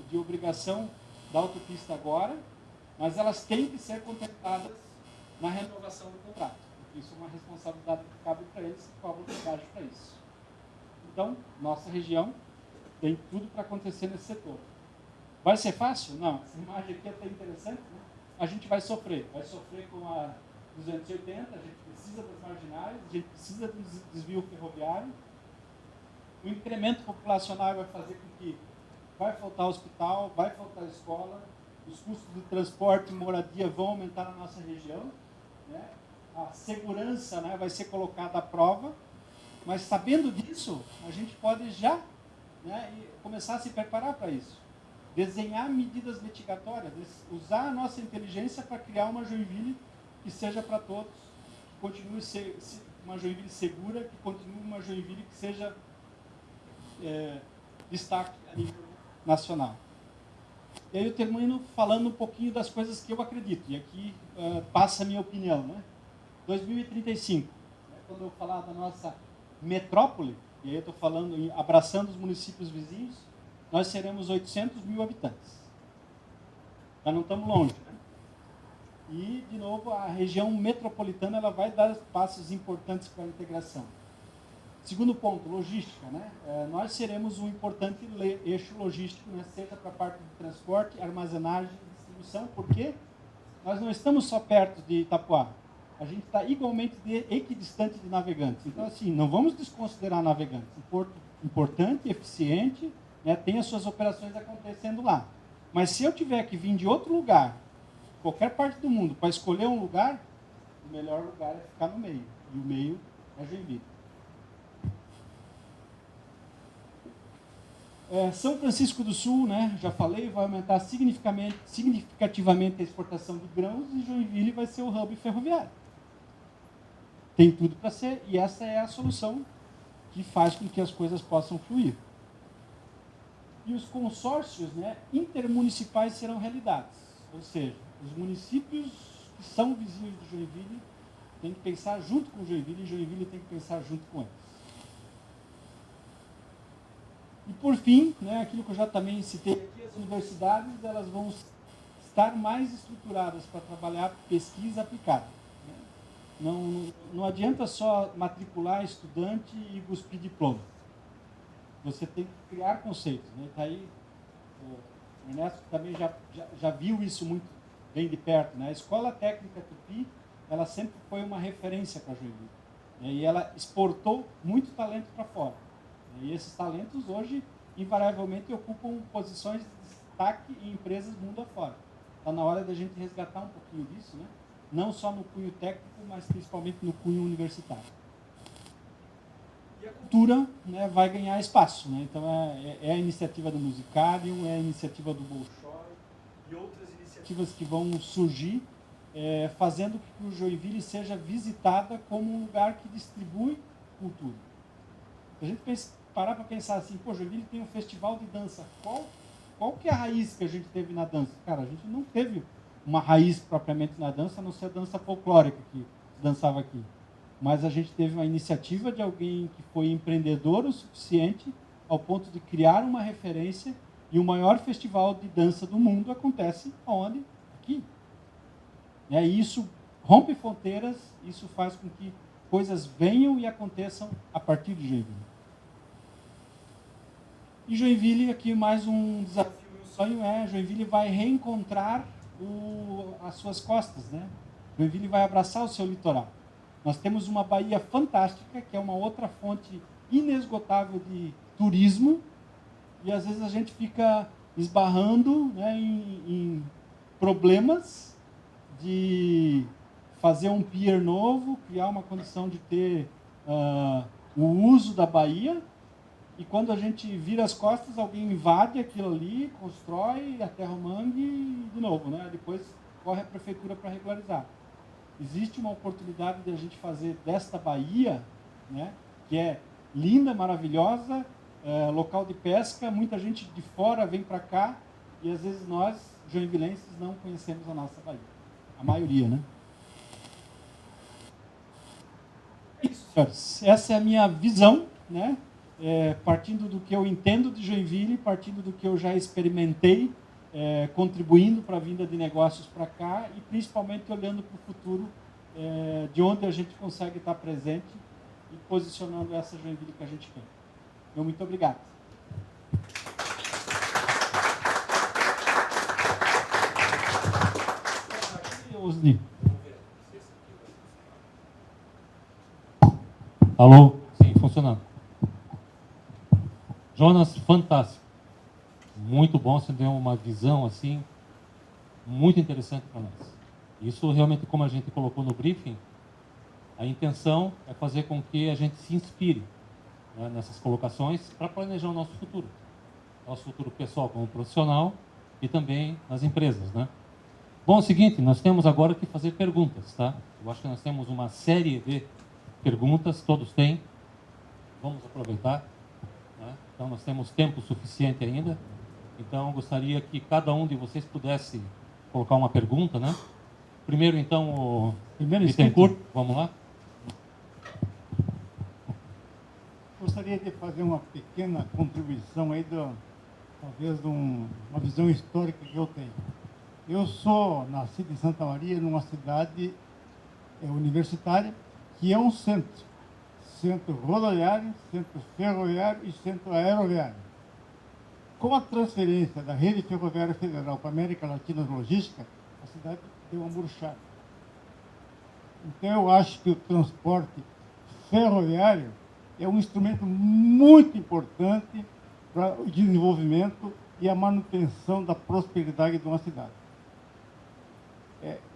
de obrigação da autopista agora, mas elas têm que ser contempladas na renovação do contrato. Porque isso é uma responsabilidade que cabe para eles e cobram pedágio para isso. Então, nossa região tem tudo para acontecer nesse setor. Vai ser fácil? Não. Essa imagem aqui é até interessante, né? A gente vai sofrer com a 280, a gente precisa das marginais, a gente precisa do desvio ferroviário. O incremento populacional vai fazer com que vai faltar hospital, vai faltar escola, os custos de transporte e moradia vão aumentar na nossa região, né? A segurança, né, vai ser colocada à prova, mas sabendo disso, a gente pode já, né, começar a se preparar para isso. Desenhar medidas mitigatórias, usar a nossa inteligência para criar uma Joinville que seja para todos, que continue ser uma Joinville segura, que continue uma Joinville que seja destaque a nível nacional. E aí eu termino falando um pouquinho das coisas que eu acredito, e aqui passa a minha opinião, né? 2035, quando eu falar da nossa metrópole, e aí eu estou falando, abraçando os municípios vizinhos, nós seremos 800 mil habitantes. Já não estamos longe, né? E, de novo, a região metropolitana ela vai dar passos importantes para a integração. Segundo ponto, logística, né? Nós seremos um importante eixo logístico, né? Seja para a parte de transporte, armazenagem e distribuição, porque nós não estamos só perto de Itapuá, a gente está igualmente equidistante de Navegantes. Então, assim, não vamos desconsiderar Navegantes. Um porto importante, eficiente, né? Tem as suas operações acontecendo lá. Mas se eu tiver que vir de outro lugar, qualquer parte do mundo, para escolher um lugar, o melhor lugar é ficar no meio. E o meio é Joinville. São Francisco do Sul, né, já falei, vai aumentar significativamente a exportação de grãos e Joinville vai ser o hub ferroviário. Tem tudo para ser, e essa é a solução que faz com que as coisas possam fluir. E os consórcios, né, intermunicipais serão realidades. Ou seja, os municípios que são vizinhos de Joinville têm que pensar junto com Joinville e Joinville tem que pensar junto com eles. E por fim, né, aquilo que eu já também citei aqui, as universidades elas vão estar mais estruturadas para trabalhar pesquisa aplicada. Né? Não adianta só matricular estudante e cuspir diploma. Você tem que criar conceitos. Né? Tá aí, o Ernesto também já viu isso muito bem de perto. Né? A Escola Técnica Tupi, ela sempre foi uma referência para Joinville. Né? E ela exportou muito talento para fora. E esses talentos hoje, invariavelmente, ocupam posições de destaque em empresas mundo afora. Está na hora da gente resgatar um pouquinho disso, né? Não só no cunho técnico, mas principalmente no cunho universitário. E a cultura, né, vai ganhar espaço. Né? Então, é a iniciativa do Musicarium, é a iniciativa do Bolshoi e outras iniciativas que vão surgir, fazendo com que o Joinville seja visitada como um lugar que distribui cultura. A gente parar para pensar assim, pô, Joinville tem um festival de dança. Qual que é a raiz que a gente teve na dança? Cara, a gente não teve uma raiz propriamente na dança, a não ser a dança folclórica que se dançava aqui. Mas a gente teve uma iniciativa de alguém que foi empreendedor o suficiente ao ponto de criar uma referência e o maior festival de dança do mundo acontece onde? Aqui. E isso rompe fronteiras, isso faz com que coisas venham e aconteçam a partir de Joinville. E Joinville, aqui mais um desafio e um sonho Joinville vai reencontrar as suas costas, né? Joinville vai abraçar o seu litoral. Nós temos uma baía fantástica, que é uma outra fonte inesgotável de turismo, e às vezes a gente fica esbarrando, né, em problemas de fazer um pier novo, criar uma condição de ter o uso da baía, e quando a gente vira as costas, alguém invade aquilo ali, constrói, aterra o mangue e de novo, né? Depois corre a prefeitura para regularizar. Existe uma oportunidade de a gente fazer desta baía, né, que é linda, maravilhosa, local de pesca, muita gente de fora vem para cá, e às vezes nós, joinvilenses, não conhecemos a nossa baía. A maioria, né? É isso, senhores. Essa é a minha visão, né? Partindo do que eu entendo de Joinville, partindo do que eu já experimentei, contribuindo para a vinda de negócios para cá e principalmente olhando para o futuro, de onde a gente consegue estar presente e posicionando essa Joinville que a gente quer. Meu muito obrigado. Osni. Alô? Sim, funcionando. Jonas, fantástico. Muito bom, você deu uma visão assim, muito interessante para nós. Isso realmente, como a gente colocou no briefing, a intenção é fazer com que a gente se inspire, né, nessas colocações para planejar o nosso futuro. Nosso futuro pessoal como profissional e também nas empresas, né? Bom, é o seguinte, nós temos agora que fazer perguntas, tá? Eu acho que nós temos uma série de perguntas, todos têm. Vamos aproveitar. Então, nós temos tempo suficiente ainda. Então, eu gostaria que cada um de vocês pudesse colocar uma pergunta, né? Primeiro, então, o Bittencourt. Vamos lá? Gostaria de fazer uma pequena contribuição aí, talvez de uma visão histórica que eu tenho. Eu sou nascido em Santa Maria, numa cidade universitária, que é um centro rodoviário, centro ferroviário e centro aeroviário. Com a transferência da Rede Ferroviária Federal para a América Latina Logística, a cidade deu uma murchada. Então, eu acho que o transporte ferroviário é um instrumento muito importante para o desenvolvimento e a manutenção da prosperidade de uma cidade.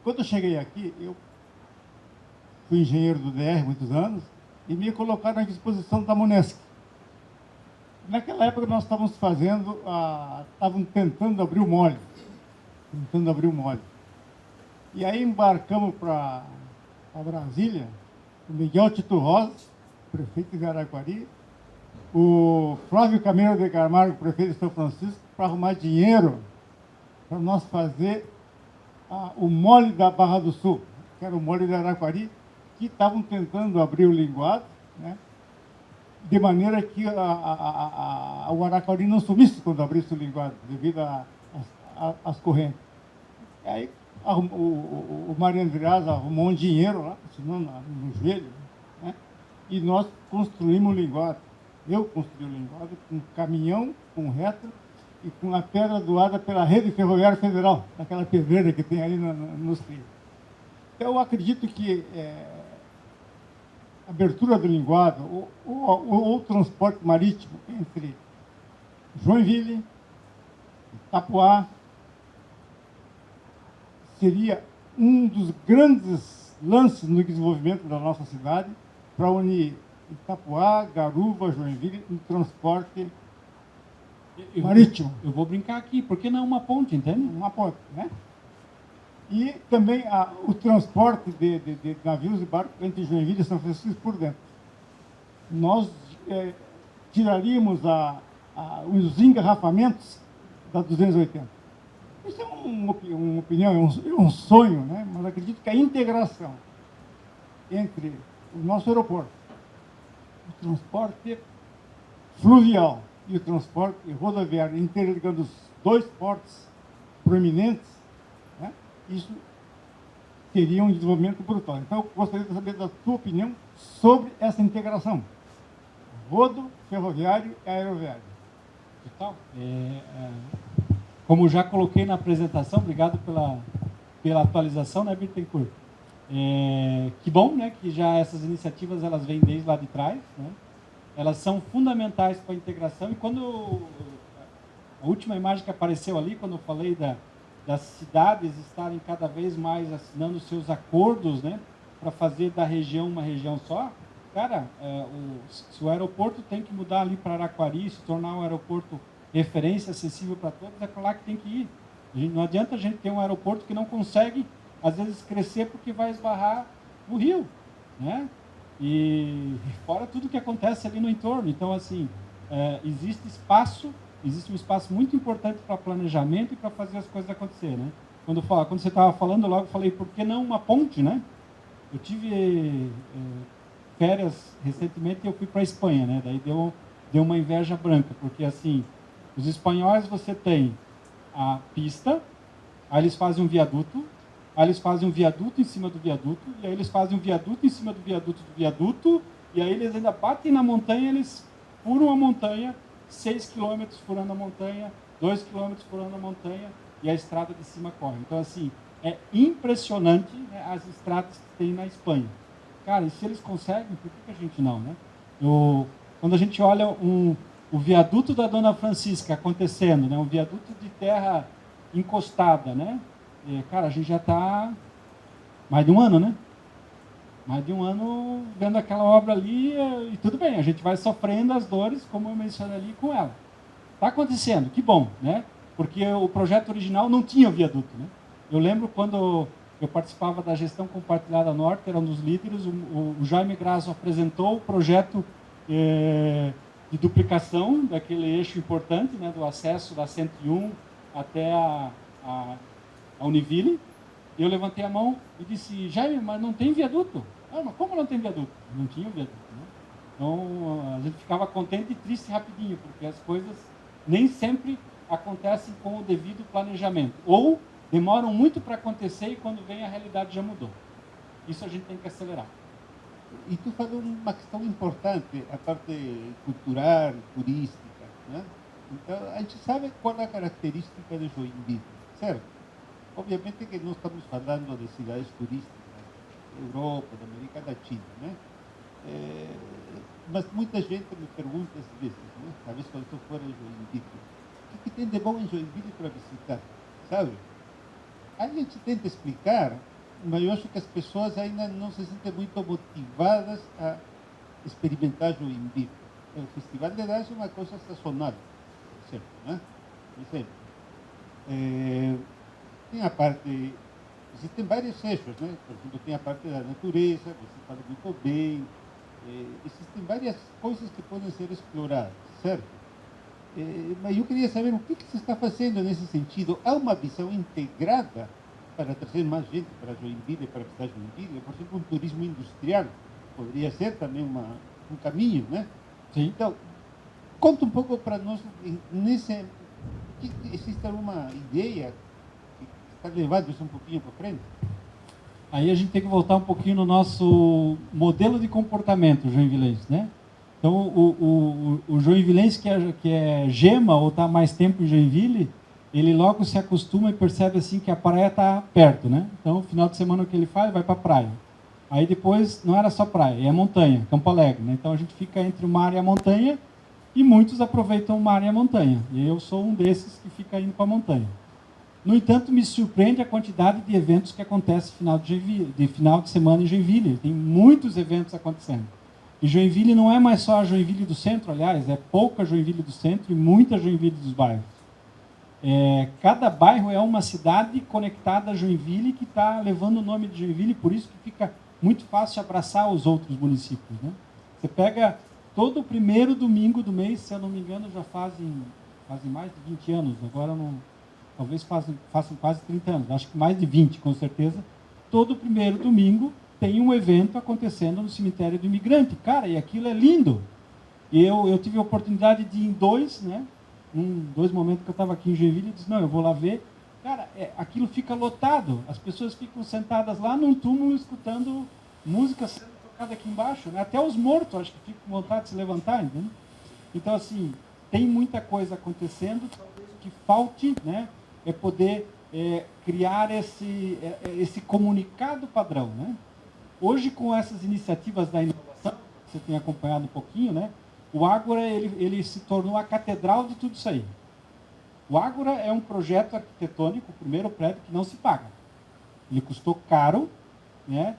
Quando eu cheguei aqui, eu fui engenheiro do DR muitos anos e me colocaram à disposição da Munesc. Naquela época nós estávamos tentando abrir o mole. E aí embarcamos para Brasília, o Miguel Tito Rosa, prefeito de Araquari, o Flávio Camilo de Camargo, prefeito de São Francisco, para arrumar dinheiro para nós fazer o mole da Barra do Sul, que era o mole de Araquari, que estavam tentando abrir o linguado, né, de maneira que o Araquari não sumisse quando abrisse o linguado, devido às correntes. E aí o Mariano Viraz arrumou um dinheiro lá, senão no joelho, né, e nós construímos o linguado. Eu construí o linguado com caminhão, com reta e com a pedra doada pela Rede Ferroviária Federal, naquela pedreira que tem ali nos trilhos. Então, eu acredito que a abertura do linguado, o transporte marítimo entre Joinville, Itapuá, seria um dos grandes lances no desenvolvimento da nossa cidade, para unir Itapuá, Garuva, Joinville, no transporte marítimo. Eu vou brincar aqui, porque não é uma ponte, entende? Uma ponte, né? E também o transporte de navios e barcos entre Joinville e São Francisco por dentro. Nós tiraríamos os engarrafamentos da 280. Isso é uma opinião, é um sonho, né? Mas acredito que a integração entre o nosso aeroporto, o transporte fluvial e o transporte rodoviário, interligando os dois portos proeminentes, né? Isso teria um desenvolvimento brutal. Então, eu gostaria de saber da sua opinião sobre essa integração rodo, ferroviário e aeroviário. Total. Como já coloquei na apresentação, obrigado pela atualização, né, Bittencourt? Que bom, né, que já essas iniciativas elas vêm desde lá de trás, né? Elas são fundamentais para a integração. E quando a última imagem que apareceu ali, quando eu falei das cidades estarem cada vez mais assinando seus acordos, né, para fazer da região uma região só, cara, se o aeroporto tem que mudar ali para Araquari, se tornar um aeroporto referência, acessível para todos, é para lá que tem que ir. Não adianta a gente ter um aeroporto que não consegue, às vezes, crescer porque vai esbarrar no rio, né? E fora tudo que acontece ali no entorno. Então, assim, existe um espaço muito importante para planejamento e para fazer as coisas acontecer, né? Quando você estava falando, logo falei, por que não uma ponte, né? Eu tive férias recentemente e eu fui para a Espanha, né? Daí deu uma inveja branca, porque, assim, os espanhóis, você tem a pista, aí eles fazem um viaduto, aí eles fazem um viaduto em cima do viaduto, e aí eles fazem um viaduto em cima do viaduto, e aí eles ainda batem na montanha, eles furam a montanha, 6 quilômetros furando a montanha, 2 quilômetros furando a montanha, e a estrada de cima corre. Então, assim, é impressionante, né, as estradas que tem na Espanha. Cara, e se eles conseguem, por que a gente não, né? Quando a gente olha o viaduto da Dona Francisca acontecendo, né? Um viaduto de terra encostada, né? Cara, a gente já está mais de um ano, né? Mais de um ano vendo aquela obra ali e tudo bem, a gente vai sofrendo as dores, como eu mencionei ali, com ela. Está acontecendo, que bom, né? Porque o projeto original não tinha viaduto, né? Eu lembro quando eu participava da gestão compartilhada norte, era um dos líderes, o Jaime Grasso apresentou o projeto de duplicação daquele eixo importante, né, do acesso da 101 até a Univille. Eu levantei a mão e disse, Jaime, mas não tem viaduto. Ah, mas como não tem viaduto? Não tinha viaduto, né? Então, a gente ficava contente e triste rapidinho, porque as coisas nem sempre acontecem com o devido planejamento. Ou demoram muito para acontecer e quando vem a realidade já mudou. Isso a gente tem que acelerar. E tu falou uma questão importante, a parte cultural, turística, né? Então, a gente sabe qual é a característica de Joinville, certo? Obviamente que não estamos falando de cidades turísticas da Europa, da América Latina, né? Mas muita gente me pergunta às vezes, né? Talvez quando estou fora de Joinville, o que tem de bom em Joinville para visitar, sabe? A gente tenta explicar, mas eu acho que as pessoas ainda não se sentem muito motivadas a experimentar Joinville. O Festival de Dança é uma coisa sazonal, por exemplo, né? Por exemplo, tem a parte, existem vários eixos, né? Por exemplo, tem a parte da natureza, você fala muito bem, existem várias coisas que podem ser exploradas, certo? Mas eu queria saber o que você está fazendo nesse sentido. Há uma visão integrada para trazer mais gente para Joinville, para visitar Joinville? Por exemplo, um turismo industrial poderia ser também um caminho, né? Sim. Então, conta um pouco para nós, que existe alguma ideia que está levando isso um pouquinho para frente? Aí a gente tem que voltar um pouquinho no nosso modelo de comportamento joinvilense, né? Então, o joinvilense que é gema ou está mais tempo em Joinville, ele logo se acostuma e percebe assim que a praia está perto, né? Então, final de semana o que ele faz? Vai para a praia. Aí depois, não era só praia, é montanha, Campo Alegre, né? Então, a gente fica entre o mar e a montanha e muitos aproveitam o mar e a montanha. E eu sou um desses que fica indo para a montanha. No entanto, me surpreende a quantidade de eventos que acontece final de semana em Joinville. Tem muitos eventos acontecendo. E Joinville não é mais só a Joinville do centro, aliás, é pouca Joinville do centro e muita Joinville dos bairros. Cada bairro é uma cidade conectada a Joinville que está levando o nome de Joinville, por isso que fica muito fácil abraçar os outros municípios, né? Você pega todo o primeiro domingo do mês, se eu não me engano, já fazem mais de 20 anos, agora não... Talvez façam quase 30 anos, acho que mais de 20, com certeza. Todo primeiro domingo tem um evento acontecendo no cemitério do imigrante. Cara, e aquilo é lindo. E eu tive a oportunidade de ir em dois, né? Dois momentos que eu estava aqui em Joinville, eu disse, não, eu vou lá ver. Cara, aquilo fica lotado. As pessoas ficam sentadas lá num túmulo escutando música sendo tocada aqui embaixo, né? Até os mortos, acho que ficam com vontade de se levantar, entendeu? Então, assim, tem muita coisa acontecendo. Talvez o que falte, né? É poder criar esse comunicado padrão, né? Hoje, com essas iniciativas da inovação, que você tem acompanhado um pouquinho, né? O Ágora, ele se tornou a catedral de tudo isso aí. O Ágora é um projeto arquitetônico, o primeiro prédio que não se paga. Ele custou caro, né?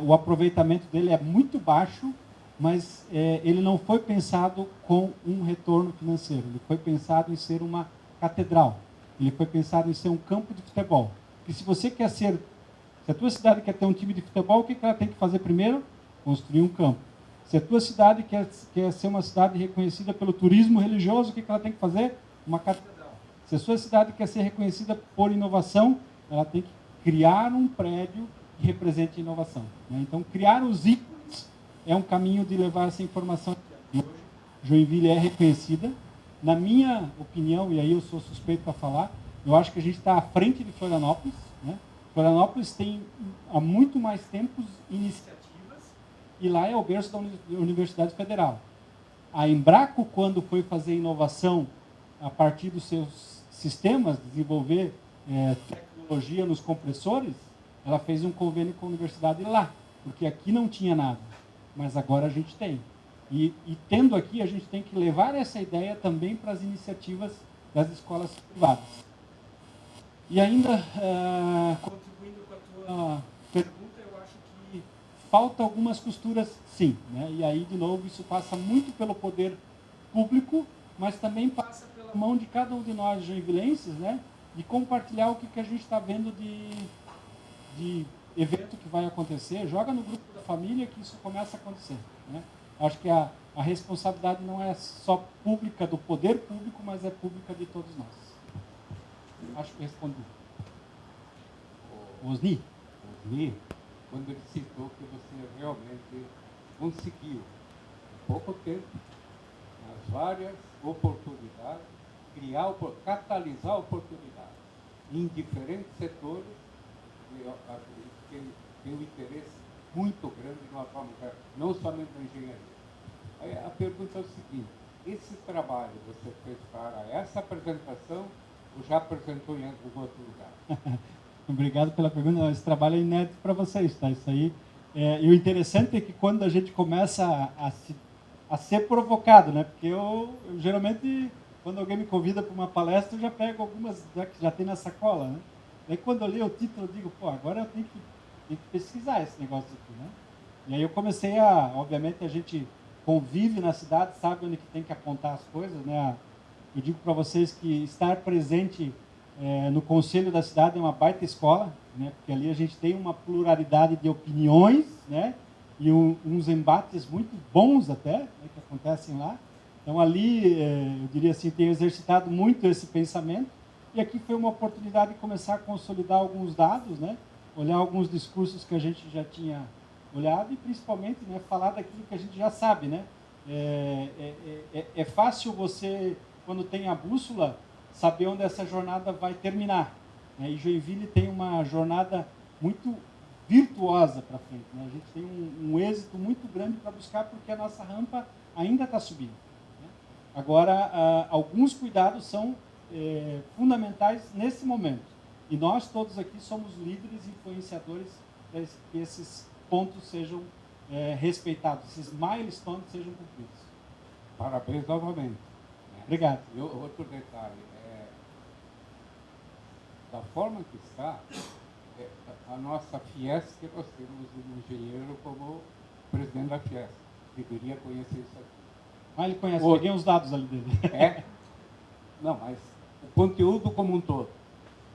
O aproveitamento dele é muito baixo, mas ele não foi pensado com um retorno financeiro. Ele foi pensado em ser uma catedral. Ele foi pensado em ser um campo de futebol. E se a tua cidade quer ter um time de futebol, o que ela tem que fazer primeiro? Construir um campo. Se a tua cidade quer ser uma cidade reconhecida pelo turismo religioso, o que ela tem que fazer? Uma catedral. Se a sua cidade quer ser reconhecida por inovação, ela tem que criar um prédio que represente a inovação, né? Então, criar os ícones é um caminho de levar essa informação. E hoje, Joinville é reconhecida. Na minha opinião, e aí eu sou suspeito para falar, eu acho que a gente está à frente de Florianópolis, né? Florianópolis tem, há muito mais tempos, iniciativas, e lá é o berço da Universidade Federal. A Embraco, quando foi fazer inovação a partir dos seus sistemas, desenvolver tecnologia nos compressores, ela fez um convênio com a universidade lá, porque aqui não tinha nada, mas agora a gente tem. E tendo aqui, a gente tem que levar essa ideia também para as iniciativas das escolas privadas. E ainda, contribuindo com a tua pergunta, eu acho que falta algumas costuras, sim, né? E aí, de novo, isso passa muito pelo poder público, mas também passa pela mão de cada um de nós joinvilenses, né? De compartilhar o que a gente está vendo de evento que vai acontecer. Joga no grupo da família que isso começa a acontecer, né? Acho que a responsabilidade não é só pública do poder público, mas é pública de todos nós. Acho que respondi. Osni, quando ele citou que você realmente conseguiu pouco tempo, nas várias oportunidades, catalisar oportunidades em diferentes setores, eu acredito que tem um interesse muito grande de uma forma, não somente na engenharia. Aí a pergunta é o seguinte: esse trabalho você fez para essa apresentação ou já apresentou em algum outro lugar? Obrigado pela pergunta. Esse trabalho é inédito para vocês, tá? Isso aí. E o interessante é que quando a gente começa a ser provocado, né? Porque eu geralmente, quando alguém me convida para uma palestra, eu já pego algumas que já tem na sacola, né? Aí quando eu li o título, eu digo, pô, agora eu tenho que pesquisar esse negócio aqui, né? E aí eu comecei obviamente a gente convive na cidade, sabe onde que tem que apontar as coisas, né? Eu digo para vocês que estar presente no conselho da cidade é uma baita escola, né? Porque ali a gente tem uma pluralidade de opiniões, né? E uns embates muito bons até, né? Que acontecem lá. Então ali, eu diria assim, tenho exercitado muito esse pensamento. E aqui foi uma oportunidade de começar a consolidar alguns dados, né? Olhar alguns discursos que a gente já tinha olhado e principalmente, né, falar daquilo que a gente já sabe, né? É fácil você, quando tem a bússola, saber onde essa jornada vai terminar, né? E Joinville tem uma jornada muito virtuosa para frente, né? A gente tem um êxito muito grande para buscar porque a nossa rampa ainda está subindo, né? Agora, alguns cuidados são fundamentais nesse momento. E nós todos aqui somos líderes e influenciadores para que esses pontos sejam respeitados, esses milestones sejam cumpridos. Parabéns novamente. Obrigado. E outro detalhe, da forma que está, a nossa Fiesc, nós temos um engenheiro como presidente da Fiesc. Deveria conhecer isso aqui. Ele conhece, peguei uns dados ali dele. Não, mas o conteúdo como um todo.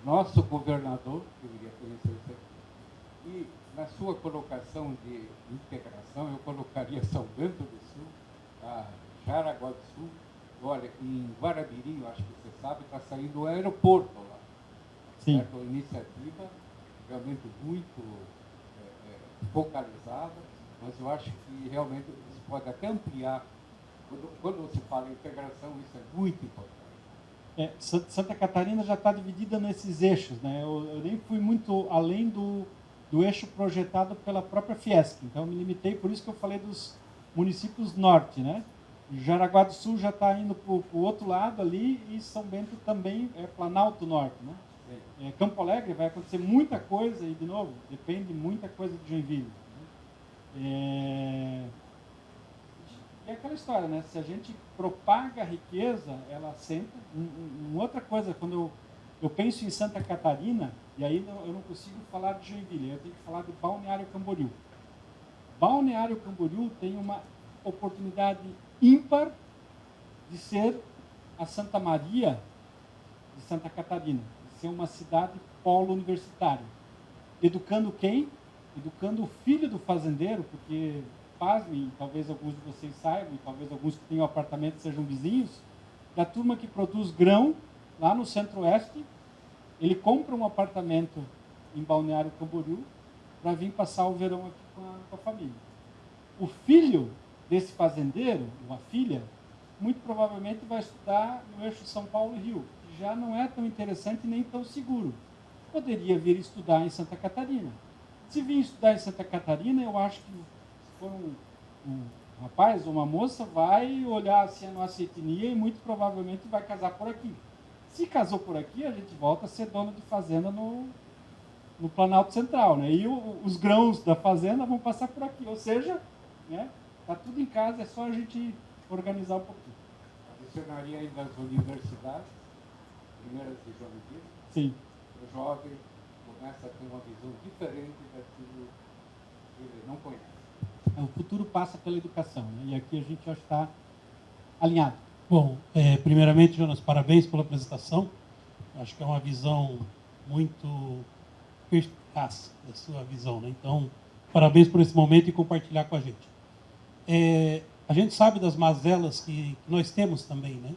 Nosso governador deveria conhecer isso aqui. E na sua colocação de integração, eu colocaria São Bento do Sul, Jaraguá do Sul. Olha, em Guarabiri, eu acho que você sabe, está saindo o aeroporto lá. Sim. Certo? Uma iniciativa realmente muito focalizada, mas eu acho que realmente isso pode até ampliar. Quando se fala em integração, isso é muito importante. Santa Catarina já está dividida nesses eixos, né? Eu nem fui muito além do eixo projetado pela própria Fiesc, então eu me limitei, por isso que eu falei dos municípios norte, né? Jaraguá do Sul já está indo para o outro lado ali e São Bento também é Planalto Norte, né? Campo Alegre vai acontecer muita coisa e, de novo, depende muita coisa de Joinville, né? E é aquela história, né? Se a gente propaga a riqueza, ela assenta. Outra coisa, quando eu penso em Santa Catarina, e aí eu não consigo falar de Joinville, eu tenho que falar de Balneário Camboriú. Balneário Camboriú tem uma oportunidade ímpar de ser a Santa Maria de Santa Catarina, de ser uma cidade polo universitário. Educando quem? Educando o filho do fazendeiro, porque, pasmem, talvez alguns de vocês saibam, e talvez alguns que tenham apartamento sejam vizinhos, da turma que produz grão lá no Centro-Oeste. Ele compra um apartamento em Balneário Camboriú para vir passar o verão aqui com a família. O filho desse fazendeiro, uma filha, muito provavelmente vai estudar no eixo São Paulo-Rio, que já não é tão interessante nem tão seguro. Poderia vir estudar em Santa Catarina. Se vir estudar em Santa Catarina, eu acho que se for um rapaz ou uma moça, vai olhar assim a nossa etnia e muito provavelmente vai casar por aqui. Se casou por aqui, a gente volta a ser dono de fazenda no Planalto Central, né? E os grãos da fazenda vão passar por aqui. Ou seja, né, tá tudo em casa, é só a gente organizar um pouquinho. Adicionaria ainda as universidades, primeiras de Joinville. Sim. O jovem começa a ter uma visão diferente daquilo que ele não conhece. O futuro passa pela educação, né? E aqui a gente já está alinhado. Bom, primeiramente, Jonas, parabéns pela apresentação. Acho que é uma visão muito perspicaz da sua visão, né? Então, parabéns por esse momento e compartilhar com a gente. A gente sabe das mazelas que nós temos também, né?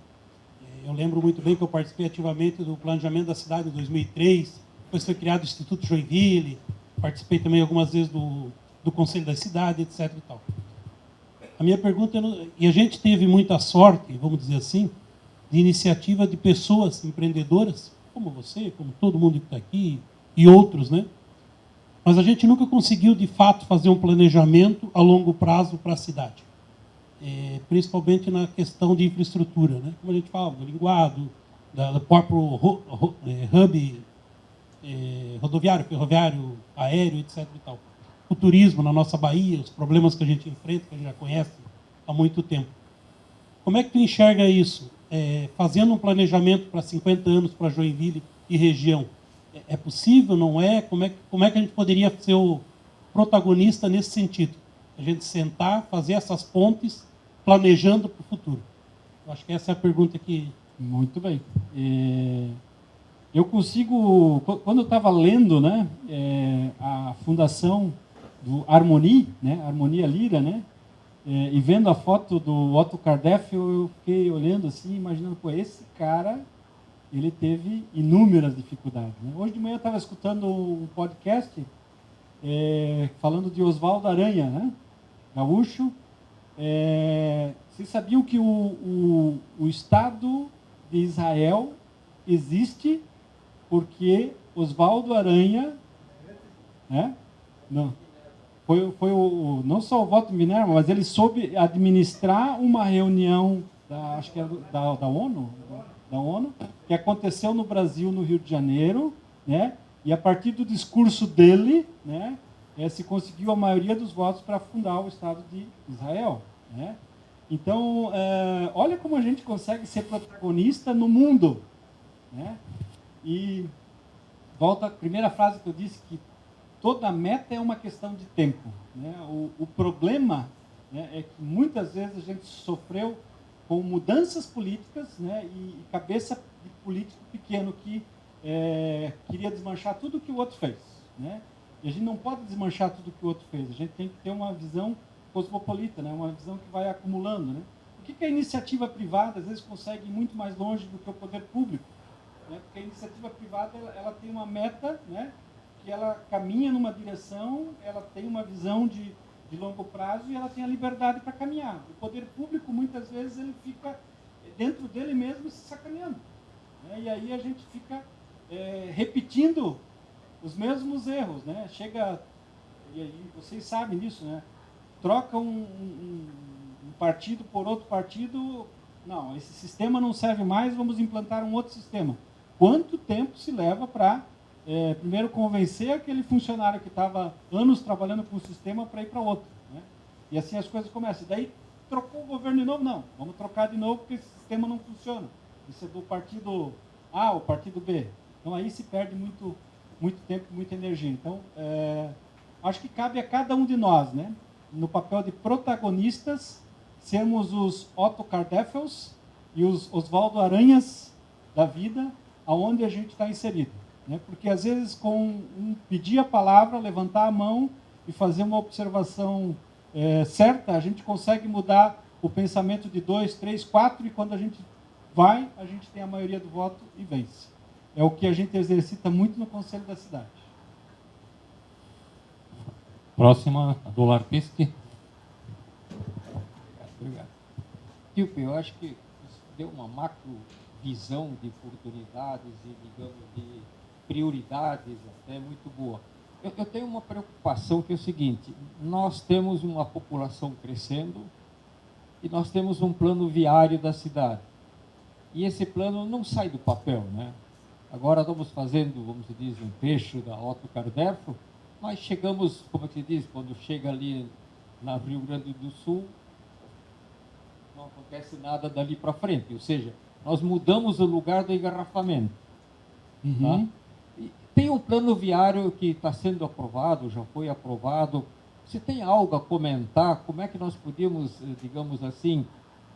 Eu lembro muito bem que eu participei ativamente do planejamento da cidade em 2003, depois foi criado o Instituto Joinville, participei também algumas vezes do Conselho da Cidade, etc. E tal. A minha pergunta, e a gente teve muita sorte, vamos dizer assim, de iniciativa de pessoas empreendedoras, como você, como todo mundo que está aqui, e outros, né? Mas a gente nunca conseguiu, de fato, fazer um planejamento a longo prazo para a cidade. Principalmente na questão de infraestrutura, né? Como a gente fala, do linguado, do próprio hub rodoviário, ferroviário, aéreo, etc. E tal. O turismo na nossa Bahia, os problemas que a gente enfrenta, que a gente já conhece há muito tempo. Como é que tu enxerga isso? Fazendo um planejamento para 50 anos para Joinville e região, é possível, não é? Como é que a gente poderia ser o protagonista nesse sentido? A gente sentar, fazer essas pontes, planejando para o futuro. Eu acho que essa é a pergunta que... Muito bem. Eu consigo... Quando eu estava lendo, né, a fundação do Harmonie, né, Harmonia Lira, né, e vendo a foto do Otto Kardec, eu fiquei olhando assim, imaginando, pô, esse cara, ele teve inúmeras dificuldades. Né? Hoje de manhã eu estava escutando um podcast falando de Oswaldo Aranha, né? Gaúcho. Vocês sabiam que o Estado de Israel existe porque Oswaldo Aranha, né? Não, não só o voto de Minerva, mas ele soube administrar uma reunião acho que era da ONU, que aconteceu no Brasil, no Rio de Janeiro, né? E a partir do discurso dele, né, se conseguiu a maioria dos votos para fundar o Estado de Israel, né? Então, olha como a gente consegue ser protagonista no mundo, né? E volta à primeira frase que eu disse, que toda meta é uma questão de tempo, né? O problema, né, é que muitas vezes a gente sofreu com mudanças políticas, né, e cabeça de político pequeno que queria desmanchar tudo que o outro fez, né? E a gente não pode desmanchar tudo que o outro fez, a gente tem que ter uma visão cosmopolita, né, uma visão que vai acumulando, né? Por que a iniciativa privada às vezes consegue ir muito mais longe do que o poder público? Né? Porque a iniciativa privada ela tem uma meta, né, que ela caminha numa direção, ela tem uma visão de longo prazo e ela tem a liberdade para caminhar. O poder público, muitas vezes, ele fica dentro dele mesmo se sacaneando, né? E aí a gente fica repetindo os mesmos erros, né? Chega, e aí vocês sabem disso, né? Troca um partido por outro partido, não, esse sistema não serve mais, vamos implantar um outro sistema. Quanto tempo se leva para primeiro convencer aquele funcionário que estava anos trabalhando com o sistema para ir para outro, né? E assim as coisas começam. Daí trocou o governo de novo, não, vamos trocar de novo porque esse sistema não funciona. Isso é do partido A ou partido B. Então aí se perde muito tempo, muita energia. Então acho que cabe a cada um de nós, né, no papel de protagonistas, sermos os Otto Kardeffels e os Oswaldo Aranhas da vida, aonde a gente está inserido. Né? Porque, às vezes, com pedir a palavra, levantar a mão e fazer uma observação certa, a gente consegue mudar o pensamento de 2, 3, 4, e quando a gente vai, a gente tem a maioria do voto e vence. É o que a gente exercita muito no Conselho da Cidade. Próxima, a do Larpisky. Obrigado. Tilpe, eu acho que isso deu uma macro visão de oportunidades e, digamos, de prioridades até muito boa. Eu tenho uma preocupação que é o seguinte: nós temos uma população crescendo e nós temos um plano viário da cidade. E esse plano não sai do papel, né? Agora estamos fazendo, vamos dizer, um trecho da Otto Kardec, mas chegamos, como se diz, quando chega ali na Rio Grande do Sul, não acontece nada dali para frente. Ou seja, nós mudamos o lugar do engarrafamento. Tá? E tem um plano viário que está sendo aprovado, já foi aprovado. Você tem algo a comentar? Como é que nós podíamos, digamos assim,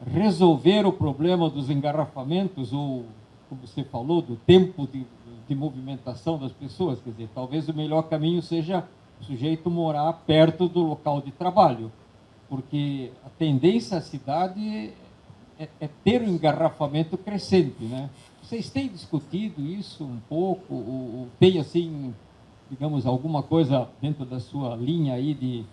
resolver o problema dos engarrafamentos, ou, como você falou, do tempo de movimentação das pessoas? Quer dizer, talvez o melhor caminho seja o sujeito morar perto do local de trabalho, porque a tendência da cidade é ter um engarrafamento crescente, né? Vocês têm discutido isso um pouco, ou tem, assim, digamos, alguma coisa dentro da sua linha aí de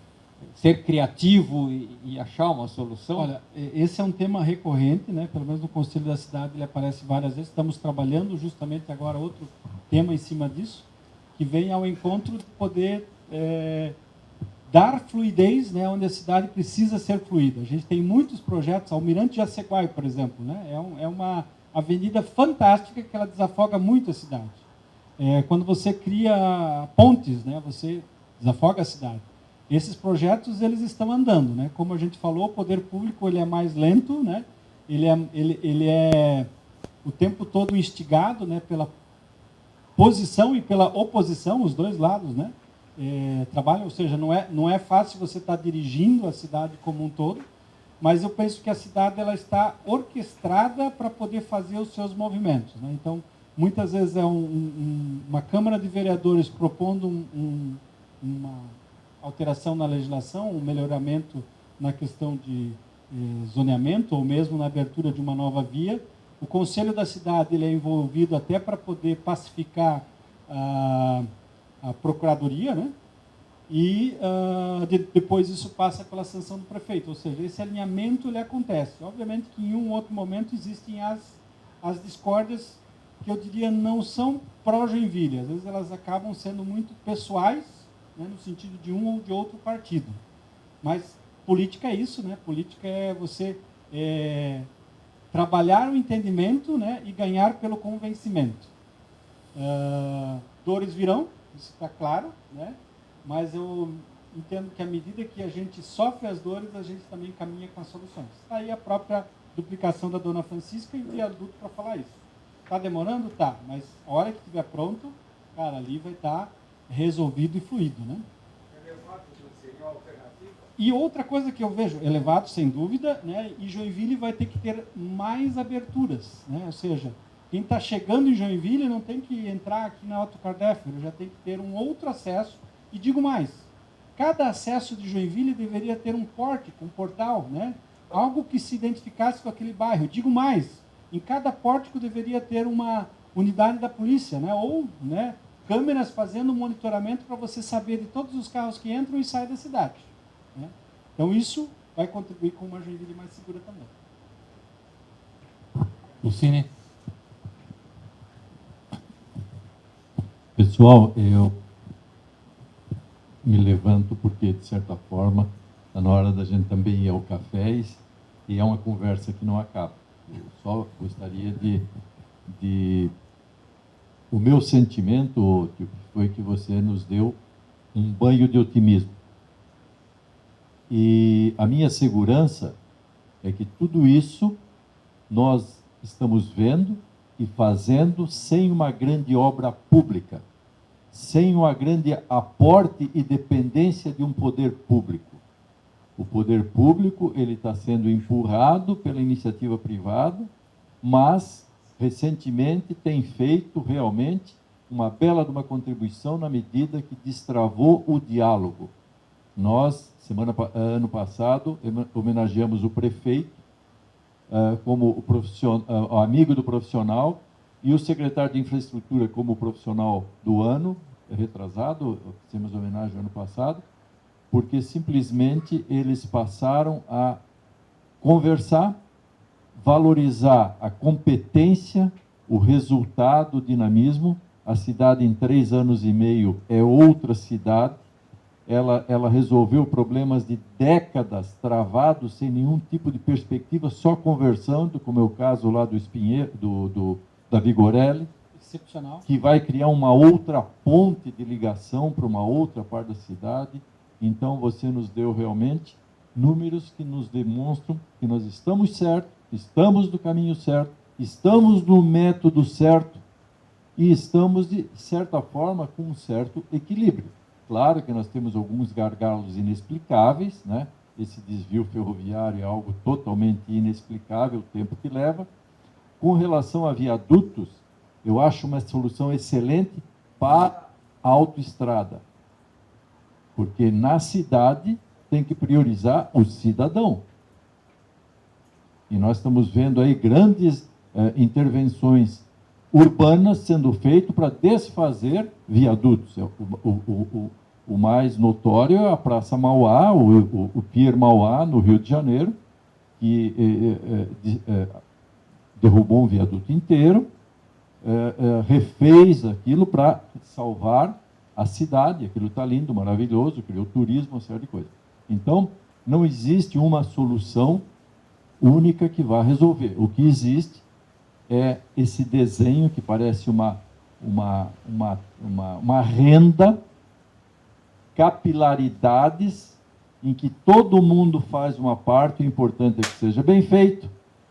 ser criativo e achar uma solução? Olha, esse é um tema recorrente, né? Pelo menos no Conselho da Cidade ele aparece várias vezes. Estamos trabalhando justamente agora outro tema em cima disso, que vem ao encontro de poder dar fluidez, né, onde a cidade precisa ser fluida. A gente tem muitos projetos, Almirante Jaceguai, por exemplo, né? É uma avenida fantástica que ela desafoga muito a cidade. Quando você cria pontes, né, você desafoga a cidade. Esses projetos eles estão andando, né? Como a gente falou, o poder público ele é mais lento, né? Ele é o tempo todo instigado, né, pela posição e pela oposição, os dois lados, né? Trabalham, ou seja, não é fácil você estar dirigindo a cidade como um todo, mas eu penso que a cidade ela está orquestrada para poder fazer os seus movimentos, né? Então, muitas vezes é uma Câmara de Vereadores propondo uma alteração na legislação, um melhoramento na questão de zoneamento ou mesmo na abertura de uma nova via. O Conselho da Cidade ele é envolvido até para poder pacificar a Procuradoria, né? E depois isso passa pela sanção do prefeito. Ou seja, esse alinhamento ele acontece. Obviamente que em um outro momento existem as discórdias que eu diria não são pró-Joinville. Às vezes elas acabam sendo muito pessoais, né, no sentido de um ou de outro partido. Mas política é isso, né? Política é você trabalhar o entendimento, né, e ganhar pelo convencimento. Dores virão, isso está claro, né? Mas eu entendo que à medida que a gente sofre as dores, a gente também caminha com as soluções. Está aí a própria duplicação da Dona Francisca e o viaduto para falar isso. Está demorando? Tá, mas a hora que estiver pronto, cara, ali vai estar resolvido e fluido, né? Elevado seria uma alternativa? E outra coisa que eu vejo, elevado sem dúvida, né? E Joinville vai ter que ter mais aberturas, né? Ou seja, quem está chegando em Joinville não tem que entrar aqui na Otto Cardéfero, já tem que ter um outro acesso. E digo mais, cada acesso de Joinville deveria ter um pórtico, um portal, né? Algo que se identificasse com aquele bairro. Digo mais, em cada pórtico deveria ter uma unidade da polícia, né? Ou, né, câmeras fazendo monitoramento para você saber de todos os carros que entram e saem da cidade, né? Então isso vai contribuir com uma Joinville mais segura também. Lucine. Pessoal, eu me levanto porque, de certa forma, está na hora da gente também ir ao café e é uma conversa que não acaba. Eu só gostaria o meu sentimento foi que você nos deu um banho de otimismo. E a minha segurança é que tudo isso nós estamos vendo e fazendo sem uma grande obra pública, sem uma grande aporte e dependência de um poder público. O poder público ele está sendo empurrado pela iniciativa privada, mas recentemente tem feito realmente uma bela de uma contribuição na medida que destravou o diálogo. Nós, ano passado, homenageamos o prefeito como o amigo do profissional e o secretário de infraestrutura como profissional do ano, retrasado, fizemos homenagem ano passado, porque simplesmente eles passaram a conversar, valorizar a competência, o resultado, o dinamismo. A cidade em 3 anos e meio é outra cidade. Ela resolveu problemas de décadas travados, sem nenhum tipo de perspectiva, só conversando, como é o caso lá do Espinheiro, da Vigorelli, Excepcional. que vai criar uma outra ponte de ligação para uma outra parte da cidade. Então, você nos deu realmente números que nos demonstram que nós estamos certos, estamos no caminho certo, estamos no método certo e estamos, de certa forma, com um certo equilíbrio. Claro que nós temos alguns gargalos inexplicáveis, né? Esse desvio ferroviário é algo totalmente inexplicável, o tempo que leva. Com relação a viadutos, eu acho uma solução excelente para a autoestrada, porque na cidade tem que priorizar o cidadão. E nós estamos vendo aí grandes intervenções urbanas sendo feitas para desfazer viadutos. O mais notório é a Praça Mauá, o Pier Mauá, no Rio de Janeiro, que derrubou um viaduto inteiro, refez aquilo para salvar a cidade. Aquilo está lindo, maravilhoso, criou turismo, uma série de coisas. Então, não existe uma solução única que vá resolver. O que existe é esse desenho que parece uma renda, capilaridades, em que todo mundo faz uma parte. O importante é que seja bem feito,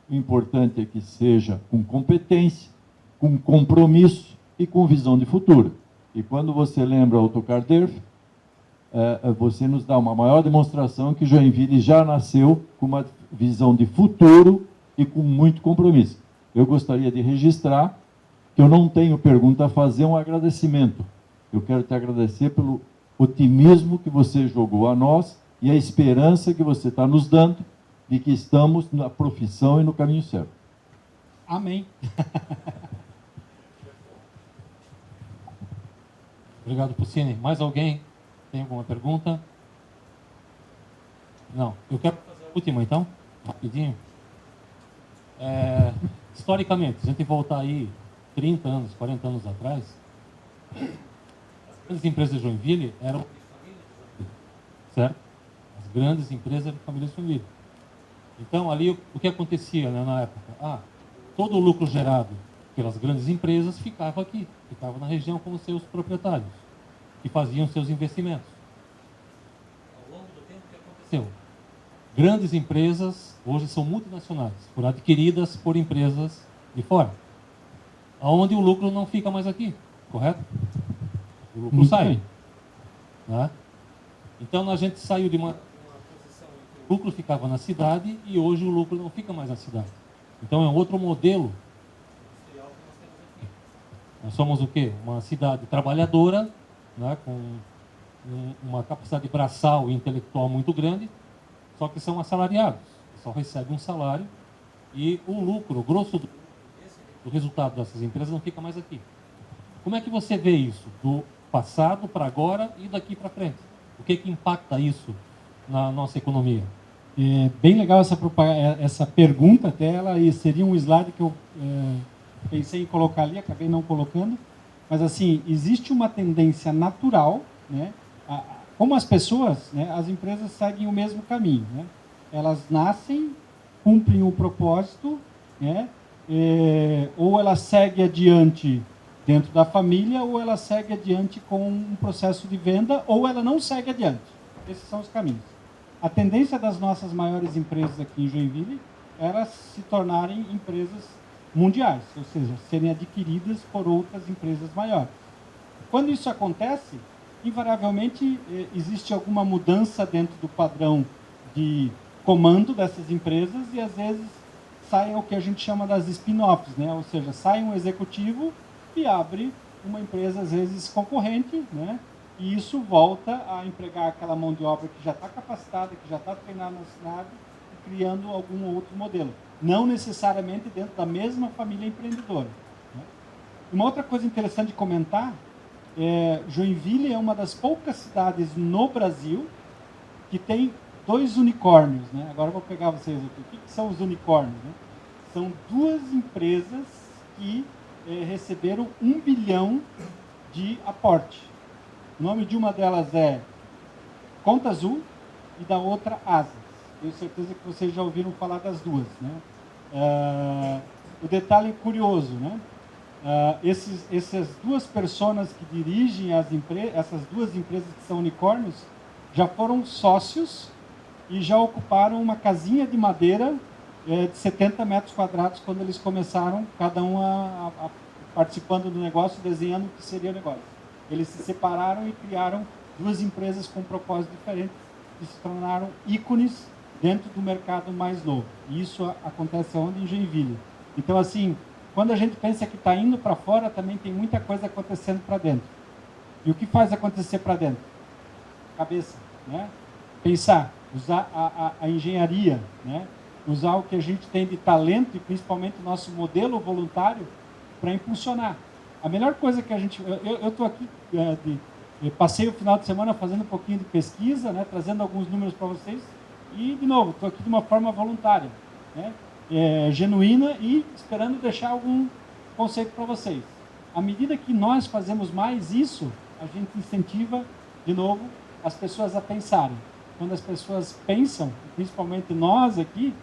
o importante é que seja com competência, com compromisso e com visão de futuro. E quando você lembra Ottokar Dörff, você nos dá uma maior demonstração que Joinville já nasceu com uma visão de futuro e com muito compromisso. Eu gostaria de registrar que eu não tenho pergunta a fazer, um agradecimento. Eu quero te agradecer pelo otimismo que você jogou a nós e a esperança que você está nos dando de que estamos na profissão e no caminho certo. Amém. Obrigado, Puccini. Mais alguém tem alguma pergunta? Não. Eu quero fazer a última, então, rapidinho. Historicamente, se a gente voltar aí 30 anos, 40 anos atrás, as empresas de Joinville eram certo? As grandes empresas eram famílias de Joinville. Então, ali, o que acontecia, né, na época? Todo o lucro gerado pelas grandes empresas ficava aqui, ficava na região com os seus proprietários, que faziam seus investimentos. Ao longo do tempo, o que aconteceu? Grandes empresas hoje são multinacionais, foram adquiridas por empresas de fora, onde o lucro não fica mais aqui, correto? O lucro sai. Né? Então a gente saiu de uma posição em que o lucro ficava na cidade e hoje o lucro não fica mais na cidade. Então é um outro modelo industrial que nós temos aqui. Nós somos o quê? Uma cidade trabalhadora, né, com uma capacidade braçal e intelectual muito grande, só que são assalariados, só recebem um salário e o lucro, o grosso do resultado dessas empresas não fica mais aqui. Como é que você vê isso do passado para agora e daqui para frente? O que impacta isso na nossa economia? É bem legal essa pergunta até, ela seria um slide que eu pensei em colocar ali, acabei não colocando, mas assim, existe uma tendência natural, né? Como as pessoas, né, as empresas seguem o mesmo caminho, né? Elas nascem, cumprem um propósito, né? Ou ela segue adiante dentro da família, ou ela segue adiante com um processo de venda, ou ela não segue adiante. Esses são os caminhos. A tendência das nossas maiores empresas aqui em Joinville era se tornarem empresas mundiais, ou seja, serem adquiridas por outras empresas maiores. Quando isso acontece, invariavelmente existe alguma mudança dentro do padrão de comando dessas empresas e às vezes saem o que a gente chama das spin-offs, né? Ou seja, sai um executivo e abre uma empresa às vezes concorrente, né? E isso volta a empregar aquela mão de obra que já está capacitada, que já está treinada na cidade, criando algum outro modelo. Não necessariamente dentro da mesma família empreendedora. Né? Uma outra coisa interessante de comentar, Joinville é uma das poucas cidades no Brasil que tem 2 unicórnios. Né? Agora eu vou pegar vocês aqui. O que são os unicórnios? Né? São 2 empresas que receberam 1 bilhão de aporte. O nome de uma delas é Conta Azul e da outra Asas. Tenho certeza que vocês já ouviram falar das duas. Né? O detalhe curioso, né? Essas 2 pessoas que dirigem essas 2 empresas que são unicórnios já foram sócios e já ocuparam uma casinha de madeira de 70 metros quadrados quando eles começaram, cada um participando do negócio, desenhando o que seria o negócio. Eles se separaram e criaram 2 empresas com propósitos diferentes e se tornaram ícones dentro do mercado mais novo. E isso acontece onde? Em Joinville. Então, assim, quando a gente pensa que está indo para fora, também tem muita coisa acontecendo para dentro. E o que faz acontecer para dentro? Cabeça, né? Pensar, usar a engenharia, né? Usar o que a gente tem de talento e principalmente o nosso modelo voluntário para impulsionar. A melhor coisa que a gente... Eu estou aqui Eu passei o final de semana fazendo um pouquinho de pesquisa, né, trazendo alguns números para vocês, e, de novo, estou aqui de uma forma voluntária, né, genuína, e esperando deixar algum conceito para vocês. À medida que nós fazemos mais isso, a gente incentiva, de novo, as pessoas a pensarem. Quando as pessoas pensam, principalmente nós aqui,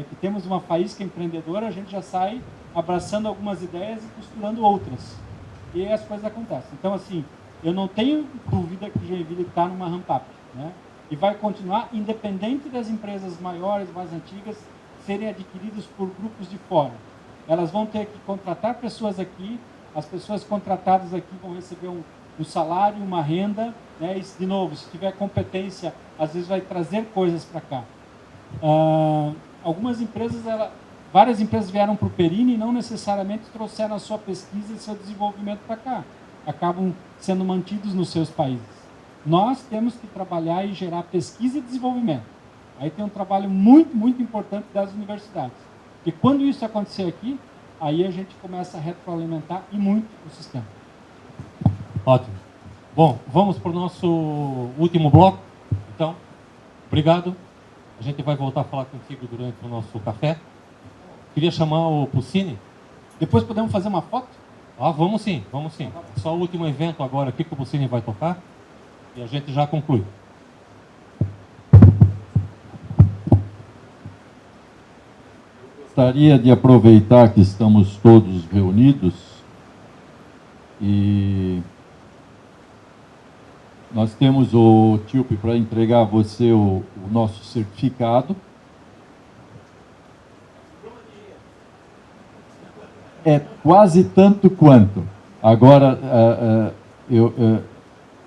que temos uma faísca empreendedora, a gente já sai abraçando algumas ideias e costurando outras. E as coisas acontecem. Então, assim, eu não tenho dúvida que Joinville está numa ramp-up, né? E vai continuar, independente das empresas maiores, mais antigas, serem adquiridas por grupos de fora. Elas vão ter que contratar pessoas aqui, as pessoas contratadas aqui vão receber um salário, uma renda, né? E, de novo, se tiver competência, às vezes vai trazer coisas para cá. Algumas empresas, várias empresas vieram para o Perini e não necessariamente trouxeram a sua pesquisa e seu desenvolvimento para cá. Acabam sendo mantidos nos seus países. Nós temos que trabalhar e gerar pesquisa e desenvolvimento. Aí tem um trabalho muito, muito importante das universidades. E quando isso acontecer aqui, aí a gente começa a retroalimentar e muito o sistema. Ótimo. Bom, vamos para o nosso último bloco. Então, obrigado. A gente vai voltar a falar contigo durante o nosso café. Queria chamar o Puccini. Depois podemos fazer uma foto? Vamos sim, vamos sim. Só o último evento agora aqui que o Puccini vai tocar. E a gente já conclui. Gostaria de aproveitar que estamos todos reunidos e nós temos o Tilpe para entregar a você o nosso certificado. É quase tanto quanto. Agora,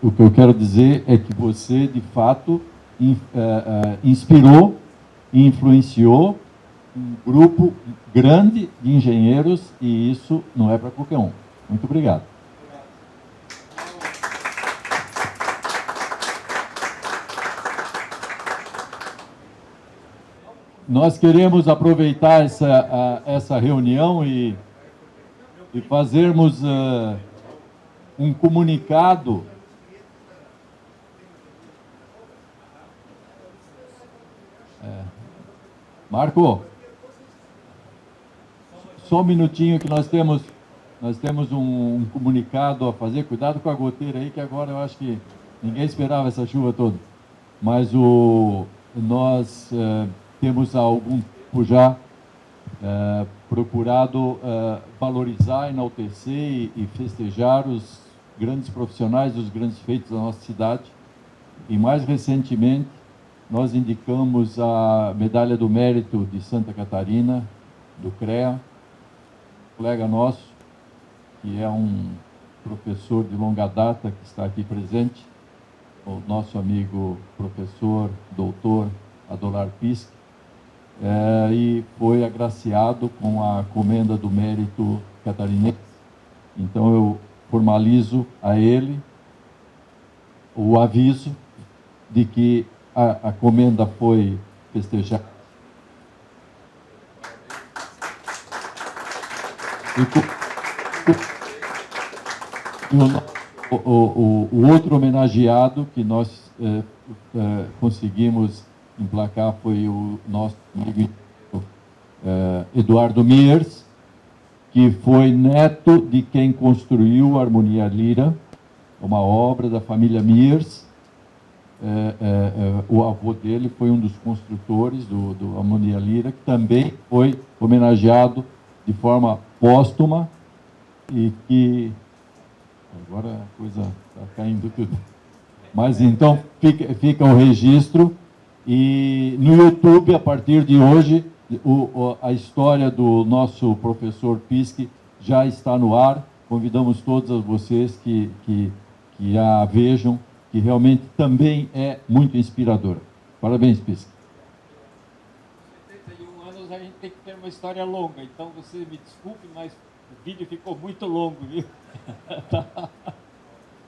o que eu quero dizer é que você, de fato, inspirou e influenciou um grupo grande de engenheiros e isso não é para qualquer um. Muito obrigado. Nós queremos aproveitar essa reunião e fazermos um comunicado Marco, só um minutinho que nós temos um comunicado a fazer. Cuidado com a goteira aí, que agora eu acho que ninguém esperava essa chuva toda. Mas nós temos há algum tempo já procurado valorizar, enaltecer e festejar os grandes profissionais, os grandes feitos da nossa cidade. E mais recentemente, nós indicamos a Medalha do Mérito de Santa Catarina, do CREA, colega nosso, que é um professor de longa data que está aqui presente, o nosso amigo professor, doutor Adolar Pisque, e foi agraciado com a Comenda do Mérito Catarinense. Então eu formalizo a ele o aviso de que a comenda foi festejada. O outro homenageado que nós conseguimos emplacar foi o nosso amigo Eduardo Miers, que foi neto de quem construiu a Harmonia Lira, uma obra da família Miers. O avô dele foi um dos construtores do Harmonia Lira, que também foi homenageado de forma póstuma e que... Agora a coisa está caindo tudo. Mas então fica o registro e no YouTube, a partir de hoje, a história do nosso professor Pisque já está no ar. Convidamos todos vocês que a vejam, que realmente também é muito inspiradora. Parabéns, Pisque. 71 anos a gente tem que ter uma história longa, então você me desculpe, mas o vídeo ficou muito longo, viu? Tá.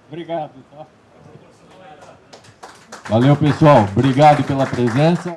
Obrigado. Tá? Valeu, pessoal. Obrigado pela presença.